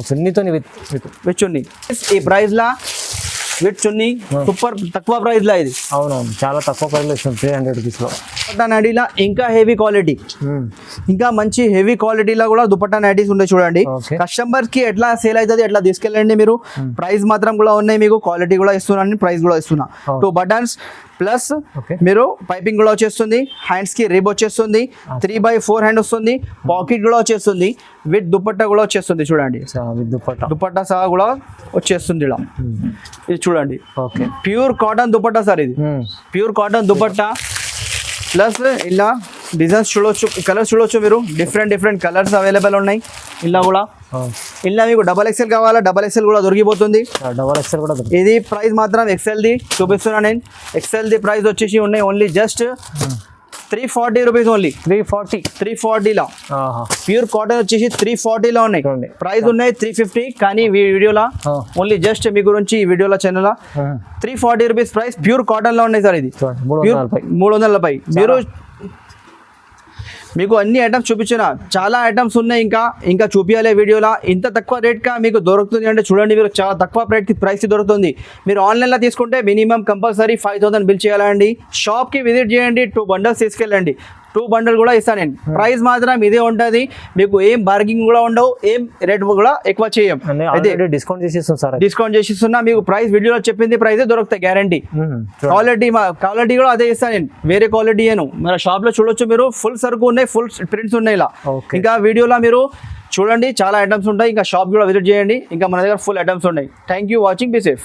చున్నీతోని విత్ చున్నీ. ఈ ప్రైస్ లా విత్ చున్నీ సూపర్ తక్కువ ప్రైస్ లా. ఇది అవునవును, చాలా తక్కువ ప్రైస్ లో ఇస్తుంది 300 రూపీస్ లో. దుపట్టా నైటీలా ఇంకా హెవీ క్వాలిటీ, ఇంకా మంచి హెవీ క్వాలిటీలో కూడా దుపట్టా నైటీస్ ఉన్నాయి చూడండి. కస్టమర్స్ కి ఎట్లా సేల్ అవుతుంది ఎట్లా తీసుకెళ్ళండి మీరు. ప్రైస్ మాత్రం కూడా ఉన్నాయి, మీకు క్వాలిటీ కూడా ఇస్తున్నాను, ప్రైస్ కూడా ఇస్తున్నా. 2 బటన్స్ ప్లస్ మీరు పైపింగ్ కూడా వచ్చేస్తుంది. హ్యాండ్స్ కి రిబ్ వచ్చేస్తుంది. 3x4 హ్యాండ్ వస్తుంది. పాకెట్ కూడా వచ్చేస్తుంది. విత్ దుపట్టా కూడా వచ్చేస్తుంది చూడండి. దుపట్టా సహా కూడా వచ్చేస్తుంది ఇలా. ఇది చూడండి ప్యూర్ కాటన్ దుపట్టా సార్. ఇది ప్యూర్ కాటన్ దుపట్టా ప్లస్ ఇలా డిజైన్స్ చూడవచ్చు, కలర్స్ చూడవచ్చు మీరు. డిఫరెంట్ కలర్స్ అవైలబుల్ ఉన్నాయి. ఇలా కూడా ఇలా మీకు డబల్ ఎక్స్ఎల్ కావాలా, డబల్ ఎక్స్ఎల్ కూడా దొరికిపోతుంది. ఇది ప్రైస్ మాత్రం ఎక్స్ఎల్ ది చూపిస్తున్నా నేను. ఎక్స్ఎల్ ది ప్రైస్ వచ్చేసి ఉన్నాయి ఓన్లీ జస్ట్ 340 రూపీస్. ఓన్లీ 340 లా ప్యూర్ కాటన్ వచ్చేసి 340 లో ఉన్నాయి. ప్రైస్ ఉన్నాయి 350, కానీ వీడియోలో ఓన్లీ జస్ట్ మీ గురించి ఈ వీడియోలో channel 340 rupees price. Pure cotton లో ఉన్నాయి సార్. ఇది 340. మీరు మీకు అన్ని ఐటమ్స్ చూపించిన, చాలా ఐటమ్స్ ఉన్నాయి, ఇంకా చూపించాలి వీడియోలో. ఇంత తక్కువ రేట్గా మీకు దొరుకుతుంది అంటే చూడండి, మీరు చాలా తక్కువ ప్రైస్కి దొరుకుతుంది. మీరు ఆన్లైన్లో తీసుకుంటే మినిమం కంపల్సరీ 5000 బిల్ చేయాలండి. షాప్కి విజిట్ చేయండి, 2 బండల్స్ తీసుకెళ్ళండి. 2 బండల్ కూడా ఇస్తాను నేను. ప్రైస్ మాత్రం ఇదే ఉంటుంది, మీకు ఏం బార్గింగ్ కూడా ఉండవు, ఏం రేట్ కూడా ఎక్కువ చేయం. అయితే డిస్కౌంట్ చేసిస్తున్నా. మీకు ప్రైస్ వీడియోలో చెప్పింది ప్రైస్ దొరుకుతాయి గ్యారంటీ. క్వాలిటీ కూడా అదే ఇస్తాను నేను, వేరే క్వాలిటీ ఏను. మన షాప్ లో చూడొచ్చు మీరు, ఫుల్ సరుకు ఉన్నాయి, ఫుల్ ప్రింట్స్ ఉన్నాయి ఇలా. ఇంకా వీడియోలో మీరు చూడండి చాలా ఐటమ్స్ ఉంటాయి. ఇంకా షాప్ కూడా విజిట్ చేయండి, ఇంకా మన దగ్గర ఫుల్ ఐటమ్స్ ఉన్నాయి. Thank you watching, be safe.